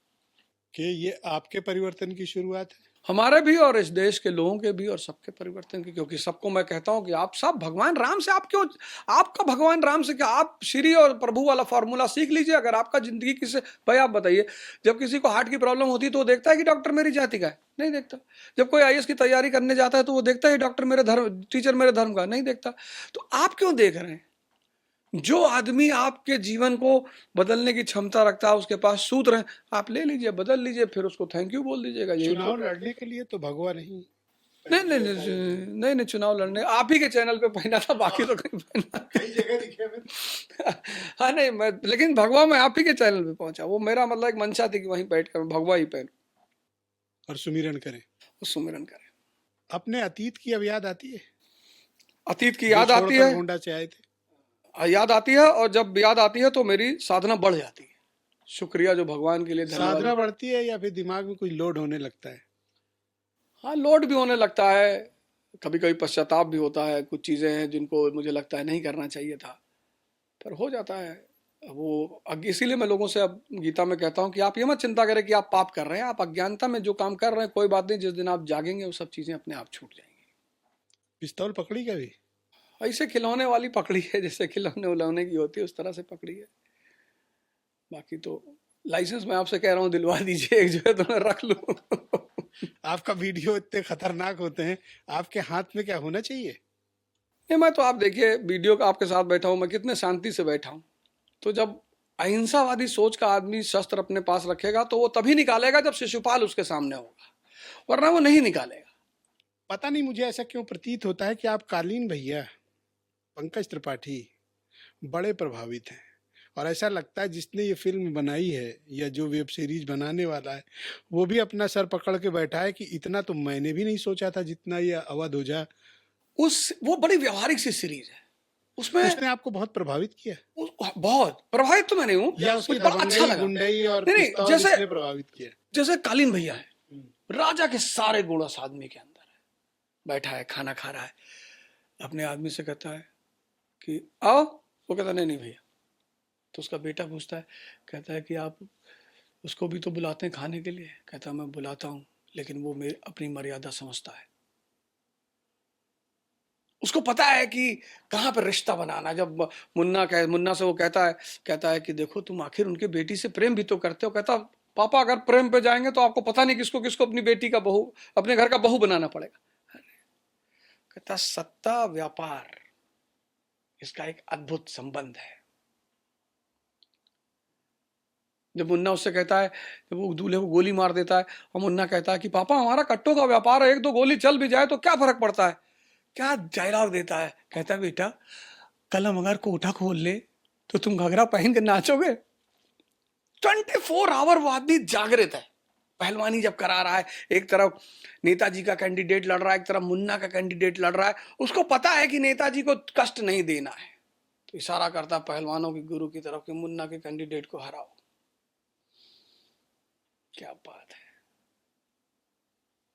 ये आपके परिवर्तन की शुरुआत है, हमारे भी और इस देश के लोगों के भी और सबके परिवर्तन की। क्योंकि सबको मैं कहता हूं कि आप सब भगवान राम से, आप क्यों, आपका भगवान राम से क्या, आप श्री और प्रभु वाला फॉर्मूला सीख लीजिए। अगर आपका जिंदगी किसी, भाई आप बताइए, जब किसी को हार्ट की प्रॉब्लम होती है तो वो देखता है कि डॉक्टर मेरी जाति का है? नहीं देखता। जब कोई IAS की तैयारी करने जाता है तो वो देखता है डॉक्टर मेरे धर्म, टीचर मेरे धर्म का? नहीं देखता। तो आप क्यों देख रहे हैं? जो आदमी आपके जीवन को बदलने की क्षमता रखता है, उसके पास सूत्र है, आप ले लीजिए, बदल लीजिए, फिर उसको थैंक यू बोल दीजिएगा। यही चुनाव लड़ने के लिए तो भगवा नहीं। नहीं नहीं नहीं नहीं नहीं, चुनाव लड़ने आप ही के चैनल पे पहना था, बाकी तो कहीं पहना। कई जगह दिखे मैं। हाँ नहीं, मैं लेकिन भगवा मैं आप ही के चैनल पे पहुंचा। वो मेरा मतलब एक मंशा थी कि वहीं बैठ कर मैं भगवा ही पहनूं और सुमिरन करें। और सुमिरन करें। अपने अतीत की अब याद आती है? अतीत की जो याद आती छोड़कर है, गोंडा से आए थे। याद आती है, और जब याद आती है तो मेरी साधना बढ़ जाती है। शुक्रिया जो भगवान के लिए, धन्यवाद। साधना बढ़ती है या फिर दिमाग में कुछ लोड होने लगता है? हाँ, लोड भी होने लगता है, कभी कभी पश्चाताप भी होता है। कुछ चीजें हैं जिनको मुझे लगता है नहीं करना चाहिए था, पर हो जाता है वो। इसीलिए मैं लोगों से अब गीता में कहता हूँ कि आप ये मत चिंता करें कि आप पाप कर रहे हैं, आप अज्ञानता में जो काम कर रहे हैं, कोई बात नहीं, जिस दिन आप जागेंगे वो सब चीजें अपने आप छूट जाएंगी। पिस्तौल पकड़ी कभी? ऐसे खिलौने वाली पकड़ी है, जैसे खिलौने उलौने की होती है उस तरह से पकड़ी है। बाकी तो लाइसेंस मैं आपसे कह रहा हूँ दिलवा दीजिए एक, जो है तो मैं रख लूँ। आपका वीडियो इतने खतरनाक होते हैं, आपके हाथ में क्या होना चाहिए? नहीं, मैं तो आप देखिए वीडियो का आपके साथ बैठा हूँ, मैं कितने शांति से बैठा हूँ। तो जब अहिंसावादी सोच का आदमी शस्त्र अपने पास रखेगा तो वो तभी निकालेगा जब शिशुपाल उसके सामने होगा, वरना वो नहीं निकालेगा। पता नहीं मुझे ऐसा क्यों प्रतीत होता है कि आप कालीन भैया पंकज त्रिपाठी बड़े प्रभावित हैं, और ऐसा लगता है जिसने ये फिल्म बनाई है या जो वेब सीरीज बनाने वाला है वो भी अपना सर पकड़ के बैठा है कि इतना तो मैंने भी नहीं सोचा था जितना ये अवध ओझा। वो बड़ी व्यवहारिक सी सीरीज है, उसमें उसने आपको बहुत प्रभावित किया? बहुत प्रभावित तो मैं नहीं हूँ, या उसकी मुझे बड़ा अच्छा लगा। गुंडई और नहीं, पिस्तौल जैसे इसने प्रभावित किया? जैसे कालीन भैया है, राजा के सारे गुण उस आदमी के अंदर है। बैठा है, खाना खा रहा है, अपने आदमी से कहता है कि आओ, वो कहता नहीं नहीं भैया। तो उसका बेटा पूछता है, कहता है कि आप उसको भी तो बुलाते हैं खाने के लिए? कहता है मैं बुलाता हूँ, लेकिन वो मेरी अपनी मर्यादा समझता है। उसको पता है कि कहाँ पर रिश्ता बनाना। जब मुन्ना से वो कहता है कि देखो तुम आखिर उनकी बेटी से प्रेम भी तो करते हो। कहता पापा अगर प्रेम पे जाएंगे तो आपको पता नहीं किसको किसको अपनी बेटी का बहू, अपने घर का बहू बनाना पड़ेगा। कहता सत्ता व्यापार, इसका एक अद्भुत संबंध है। जब मुन्ना उससे कहता है, जब वो दूल्हे को गोली मार देता है और मुन्ना कहता है कि पापा हमारा कट्टों का व्यापार है, एक दो गोली चल भी जाए तो क्या फर्क पड़ता है। क्या डायलॉग देता है, कहता है बेटा कल हम अगर कोठा खोल ले तो तुम घघरा पहन के नाचोगे। 24 आवर वो आदमी जागृत है। पहलवानी जब करा रहा है, एक तरफ नेताजी का कैंडिडेट लड़ रहा है, एक तरफ मुन्ना का कैंडिडेट लड़ रहा है, उसको पता है कि नेताजी को कष्ट नहीं देना है, तो इशारा करता पहलवानों के गुरु की तरफ कि मुन्ना के कैंडिडेट को हराओ। क्या बात है।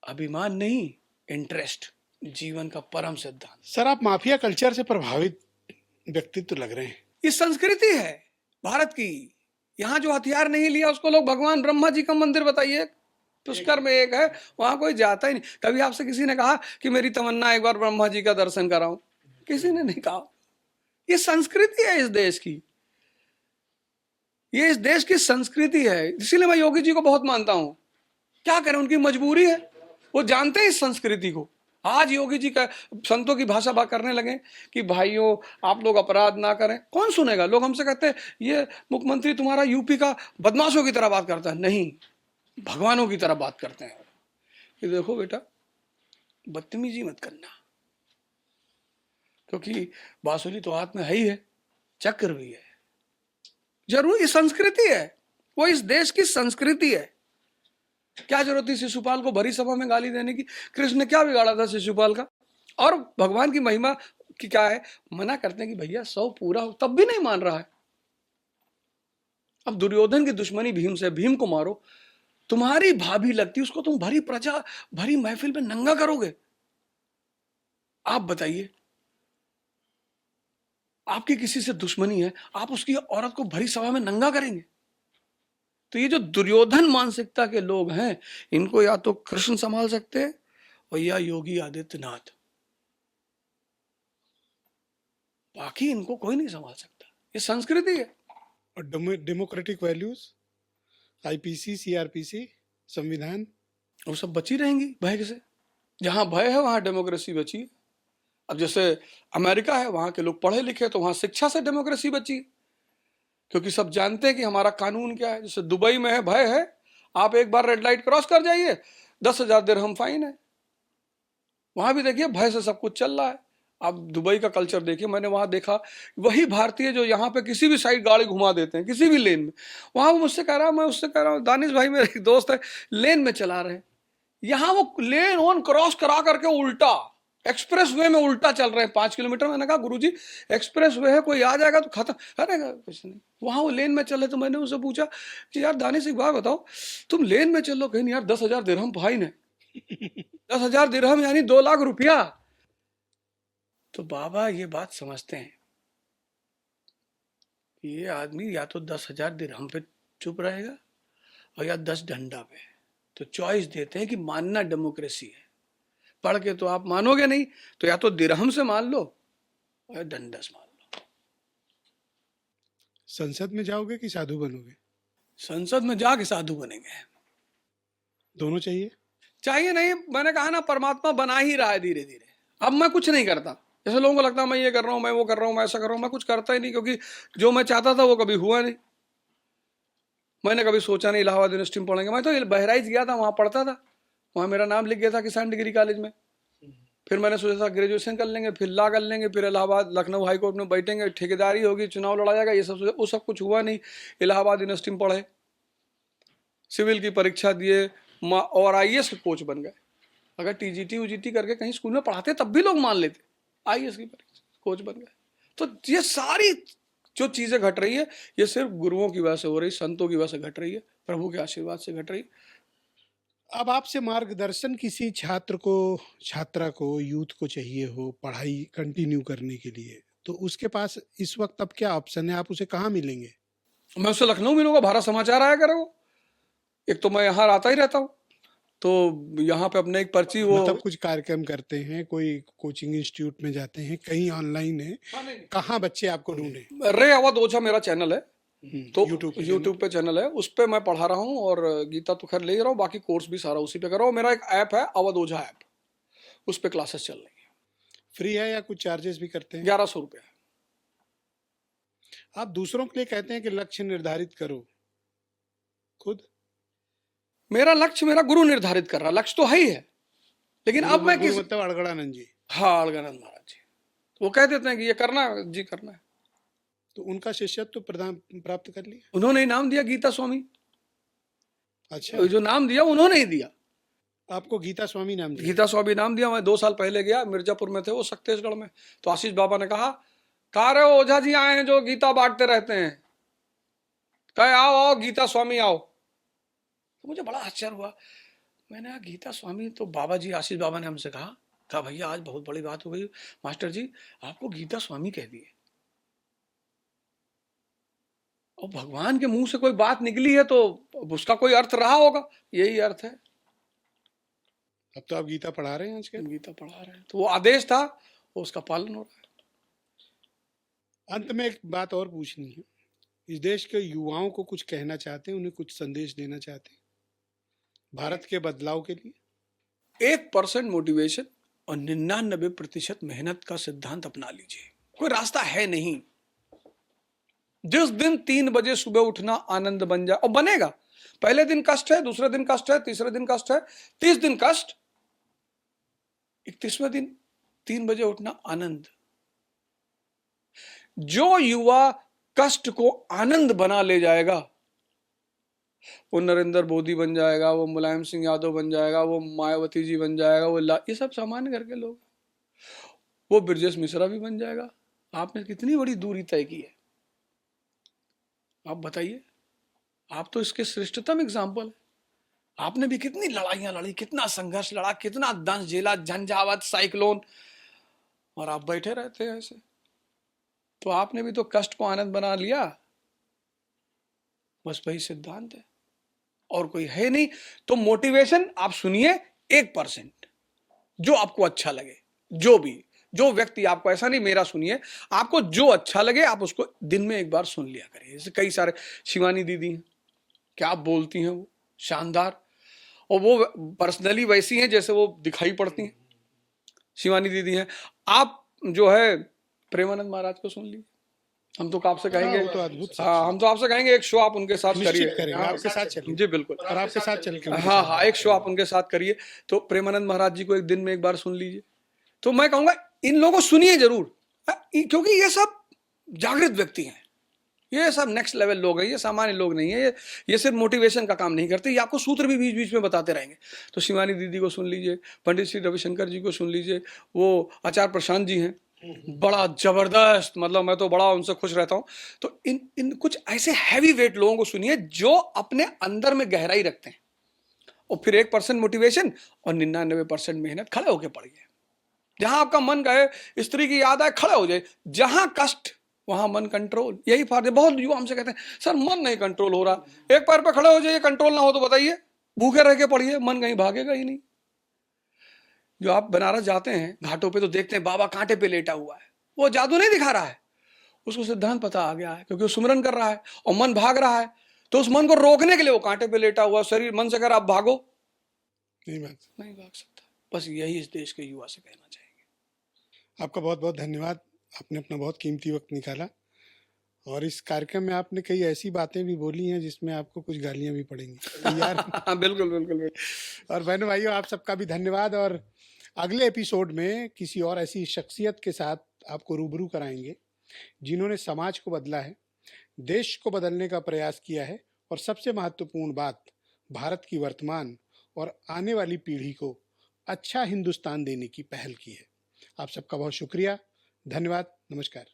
अभिमान नहीं, इंटरेस्ट जीवन का परम सिद्धांत। सर आप माफिया कल्चर से प्रभावित व्यक्तित्व लग रहे हैं। ये संस्कृति है भारत की। यहाँ जो हथियार नहीं लिया उसको लोग भगवान ब्रह्मा जी का मंदिर बताइए, पुष्कर में एक है, वहां कोई जाता ही नहीं। कभी आपसे किसी ने कहा कि मेरी तमन्ना एक बार ब्रह्मा जी का दर्शन कराऊं? किसी ने नहीं कहा। ये संस्कृति है इस देश की, ये इस देश की संस्कृति है। इसीलिए मैं योगी जी को बहुत मानता हूं। क्या करें, उनकी मजबूरी है, वो जानते हैं इस संस्कृति को। आज योगी जी का संतों की भाषा बात करने लगे कि भाइयों आप लोग अपराध ना करें। कौन सुनेगा? लोग हमसे कहते हैं ये मुख्यमंत्री तुम्हारा यूपी का बदमाशों की तरह बात करता है। नहीं, भगवानों की तरह बात करते हैं। ये देखो बेटा, बदतमीजी मत करना, क्योंकि बांसुरी तो हाथ में है ही है, चक्र भी है। जरूर ये संस्कृति है, वो इस देश की संस्कृति है। क्या जरूरत थी शिशुपाल को भरी सभा में गाली देने की? कृष्ण ने क्या बिगाड़ा था शिशुपाल का? और भगवान की महिमा की क्या है, मना करते हैं कि भैया 100 पूरा हो, तब भी नहीं मान रहा है। अब दुर्योधन की दुश्मनी भीम से, भीम को मारो, तुम्हारी भाभी लगती, उसको तुम भरी प्रजा, भरी महफिल में नंगा करोगे? आप बताइए, आपकी किसी से दुश्मनी है, आप उसकी औरत को भरी सभा में नंगा करेंगे? तो ये जो दुर्योधन मानसिकता के लोग हैं, इनको या तो कृष्ण संभाल सकते हैं और या योगी आदित्यनाथ, बाकी इनको कोई नहीं संभाल सकता। ये संस्कृति है। और डेमोक्रेटिक वैल्यूज, आईपीसी, सीआरपीसी, संविधान, वो सब बची रहेंगी भय से। जहां भय है वहां डेमोक्रेसी बची है। अब जैसे अमेरिका है, वहां के लोग पढ़े लिखे, तो वहां शिक्षा से डेमोक्रेसी बची, क्योंकि सब जानते हैं कि हमारा कानून क्या है। जैसे दुबई में है, भय है, आप एक बार रेड लाइट क्रॉस कर जाइए 10,000 दिरहम फाइन है। वहां भी देखिए भय से सब कुछ चल रहा है। आप दुबई का कल्चर देखिए, मैंने वहां देखा, वही भारतीय जो यहाँ पे किसी भी साइड गाड़ी घुमा देते हैं, किसी भी लेन में, वहां वो मुझसे कह रहा, मैं उससे कह रहा हूँ, दानिश भाई मेरे एक दोस्त है, लेन में चला रहे हैं। यहां वो लेन ऑन क्रॉस करा करके उल्टा एक्सप्रेस वे में उल्टा चल रहे हैं 5 किलोमीटर। मैंने कहा गुरुजी एक्सप्रेस वे है, कोई आ जाएगा तो खत्म। अरे कुछ नहीं, वहां वो लेन में चले। तो मैंने उससे पूछा कि यार दानिश एक बात बताओ, तुम लेन में चलो, कहीं यार 10,000 दिरहम भाई ने 10,000 दिरहम यानी 2 लाख रुपया। तो बाबा ये बात समझते हैं, ये आदमी या तो 10,000 दिरहम पे चुप रहेगा और या 10 डंडा पे। तो चॉइस देते हैं कि मानना डेमोक्रेसी है, पढ़ के तो आप मानोगे नहीं, तो या तो दिरहम से मान लो और डंडा से मान लो। संसद में जाओगे कि साधु बनोगे? संसद में जाके साधु बनेंगे। दोनों चाहिए? चाहिए नहीं, मैंने कहा ना परमात्मा बना ही रहा है धीरे धीरे। अब मैं कुछ नहीं करता, जैसे लोगों को लगता है मैं ये कर रहा हूँ, मैं वो कर रहा हूँ, मैं ऐसा कर रहा हूँ, मैं कुछ करता ही नहीं, क्योंकि जो मैं चाहता था वो कभी हुआ नहीं। मैंने कभी सोचा नहीं इलाहाबाद यूनिवर्सिटी में पढ़ेंगे। मैं तो बहराइच गया था, वहां पढ़ता था, वहां मेरा नाम लिख गया था किसान डिग्री कॉलेज में। फिर मैंने सोचा था ग्रेजुएशन कर लेंगे, फिर लॉ कर लेंगे, फिर इलाहाबाद लखनऊ हाई कोर्ट में बैठेंगे, ठेकेदारी होगी, चुनाव लड़ा जाएगा, ये सब सोचा। वो सब कुछ हुआ नहीं। इलाहाबाद यूनिवर्सिटी में पढ़े, सिविल की परीक्षा दिए और आईएएस के कोच बन गए। अगर टीजीटी उजीटी करके कहीं स्कूल में पढ़ाते तब भी लोग मान लेते, आईएएस की परीक्षा कोच बन गए। तो ये सारी जो चीजें घट रही है ये सिर्फ गुरुओं की वजह से हो रही, संतों की वजह से घट रही है, प्रभु के आशीर्वाद से घट रही है। अब आपसे मार्गदर्शन किसी छात्र को, छात्रा को, यूथ को चाहिए हो पढ़ाई कंटिन्यू करने के लिए, तो उसके पास इस वक्त अब क्या ऑप्शन है? आप उसे कहाँ मिलेंगे? मैं उससे लखनऊ मिलूंगा, भारत समाचार आया करो। एक तो मैं यहाँ आता ही रहता हूँ, तो यहाँ पे अपने एक पर्ची वो मतलब कुछ कार्यक्रम करते हैं, कोई कोचिंग इंस्टीट्यूट में जाते हैं, कहीं ऑनलाइन है, कहाँ बच्चे आपको ढूंढे? रे अवध ओझा मेरा चैनल है, तो यूट्यूब पे चैनल है, उस पे मैं पढ़ा रहा हूँ। और गीता तो खैर ले रहा हूँ, बाकी कोर्स भी सारा उसी पे कर रहा हूँ। मेरा एक ऐप है अवध ओझा ऐप, उस पे क्लासेस चल रही है। फ्री है या कुछ चार्जेस भी करते हैं? 1100 रुपये। आप दूसरों के लिए कहते हैं कि लक्ष्य निर्धारित करो, खुद मेरा लक्ष्य मेरा गुरु निर्धारित कर रहा, लक्ष्य तो है ही है, लेकिन अब मैं किस मतलब अड़गड़ानंद जी? हाँ, अड़गड़ानंद महाराज जी, वो कह देते हैं कि ये करना जी, करना है। तो उनका शिष्यत्व तो प्रदान प्राप्त कर लिया? उन्होंने ही नाम दिया गीता स्वामी। अच्छा, जो नाम दिया उन्होंने ही दिया, आपको गीता स्वामी नाम दिया? गीता स्वामी नाम दिया। मैं 2 साल पहले गया, मिर्जापुर में थे वो, सक्तेशगढ़ में, तो आशीष बाबा ने कहा रहे हो ओझा जी आए हैं जो गीता बांटते रहते हैं, कहे आओ आओ गीता स्वामी आओ। तो मुझे बड़ा आश्चर्य हुआ। मैंने कहा गीता स्वामी? तो बाबा जी, आशीष बाबा ने हमसे कहा भैया आज बहुत बड़ी बात हो गई, मास्टर जी आपको गीता स्वामी कह दिए। और भगवान के मुंह से कोई बात निकली है तो उसका कोई अर्थ रहा होगा, यही अर्थ है। अब तो आप गीता पढ़ा रहे हैं आजकल? गीता पढ़ा रहे हैं, तो वो आदेश था, वो उसका पालन हो रहा है। अंत में एक बात और पूछनी है, इस देश के युवाओं को कुछ कहना चाहते हैं, उन्हें कुछ संदेश देना चाहते हैं भारत के बदलाव के लिए? 1% मोटिवेशन और 99% मेहनत का सिद्धांत अपना लीजिए, कोई रास्ता है नहीं। जिस दिन 3 बजे सुबह उठना आनंद बन जाए, और बनेगा। पहले दिन कष्ट है, दूसरे दिन कष्ट है, तीसरे दिन कष्ट है, 30 दिन कष्ट, 31वें दिन 3 बजे उठना आनंद। जो युवा कष्ट को आनंद बना ले जाएगा, वो नरेंद्र मोदी बन जाएगा, वो मुलायम सिंह यादव बन जाएगा, वो मायावती जी बन जाएगा, वो ये सब सामान्य घर के लोग, वो ब्रजेश मिश्रा भी बन जाएगा। आपने कितनी बड़ी दूरी तय की है, आप बताइए। आप तो इसके श्रेष्ठतम एग्जाम्पल है। आपने भी कितनी लड़ाइयां लड़ी, कितना संघर्ष लड़ा, कितना दंश झेला, झंझावत, साइक्लोन, और आप बैठे रहते हैं ऐसे। तो आपने भी तो कष्ट को आनंद बना लिया, बस वही सिद्धांत है, और कोई है नहीं। तो मोटिवेशन आप सुनिए 1%, जो आपको अच्छा लगे, जो व्यक्ति आपको, ऐसा नहीं मेरा सुनिए, आपको जो अच्छा लगे आप उसको दिन में एक बार सुन लिया करिए। जैसे कई सारे शिवानी दीदी हैं, क्या बोलती हैं वो, शानदार, और वो पर्सनली वैसी हैं जैसे वो दिखाई पड़ती हैं। शिवानी दीदी हैं। आप जो है प्रेमानंद महाराज को सुन लीजिए। हम तो आपसे कहेंगे, वो तो अद्भुत हम तो आपसे कहेंगे एक शो आप उनके साथ करिए। आपके साथ चलिए जी बिल्कुल, और आपके साथ चल के हाँ, एक शो आप उनके साथ करिए। तो प्रेमानंद महाराज जी को एक दिन में एक बार सुन लीजिए। तो मैं कहूंगा इन लोगों को सुनिए जरूर, क्योंकि ये सब जागृत व्यक्ति हैं, ये सब नेक्स्ट लेवल लोग हैं, ये सामान्य लोग नहीं है। ये सिर्फ मोटिवेशन का काम नहीं करते, ये आपको सूत्र भी बीच बीच में बताते रहेंगे। तो शिवानी दीदी को सुन लीजिए, पंडित श्री रविशंकर जी को सुन लीजिए, वो आचार्य प्रशांत जी हैं, बड़ा जबरदस्त, मतलब मैं तो बड़ा उनसे खुश रहता हूँ। तो इन कुछ ऐसे हैवी वेट लोगों को सुनिए जो अपने अंदर में गहराई रखते हैं, और फिर 1% मोटिवेशन और 99% मेहनत, खड़े होके पढ़िए। जहां आपका मन गए, स्त्री की याद आए, खड़े हो जाए। जहां कष्ट वहां मन कंट्रोल, यही फायदे। बहुत युवा हमसे कहते हैं सर मन नहीं कंट्रोल हो रहा। एक पैर पे खड़े हो जाइए, कंट्रोल ना हो तो बताइए, भूखे रह के पढ़िए, मन कहीं भागेगा ही नहीं। जो आप बनारस जाते हैं घाटों पे तो देखते हैं बाबा कांटे पे लेटा हुआ है, वो जादू नहीं दिखा रहा है, उसको सिद्धांत पता आ गया है, क्योंकि वो सुमरन कर रहा है और मन भाग रहा है। तो उस मन को रोकने के लिए वो कांटे पे लेटा हुआ, शरीर मन से कर आप भागो, नहीं भाग सकता। बस यही इस देश के युवा से कहना चाहेंगे। आपका बहुत बहुत धन्यवाद, आपने अपना बहुत कीमती वक्त निकाला, और इस कार्यक्रम में आपने कई ऐसी बातें भी बोली हैं जिसमें आपको कुछ गालियां भी पड़ेंगी, तो यार बिल्कुल बिल्कुल बिल्कुल। और बहनों भाइयों, आप सबका भी धन्यवाद। और अगले एपिसोड में किसी और ऐसी शख्सियत के साथ आपको रूबरू कराएंगे जिन्होंने समाज को बदला है, देश को बदलने का प्रयास किया है, और सबसे महत्वपूर्ण बात, भारत की वर्तमान और आने वाली पीढ़ी को अच्छा हिंदुस्तान देने की पहल की है। आप सबका बहुत शुक्रिया, धन्यवाद, नमस्कार।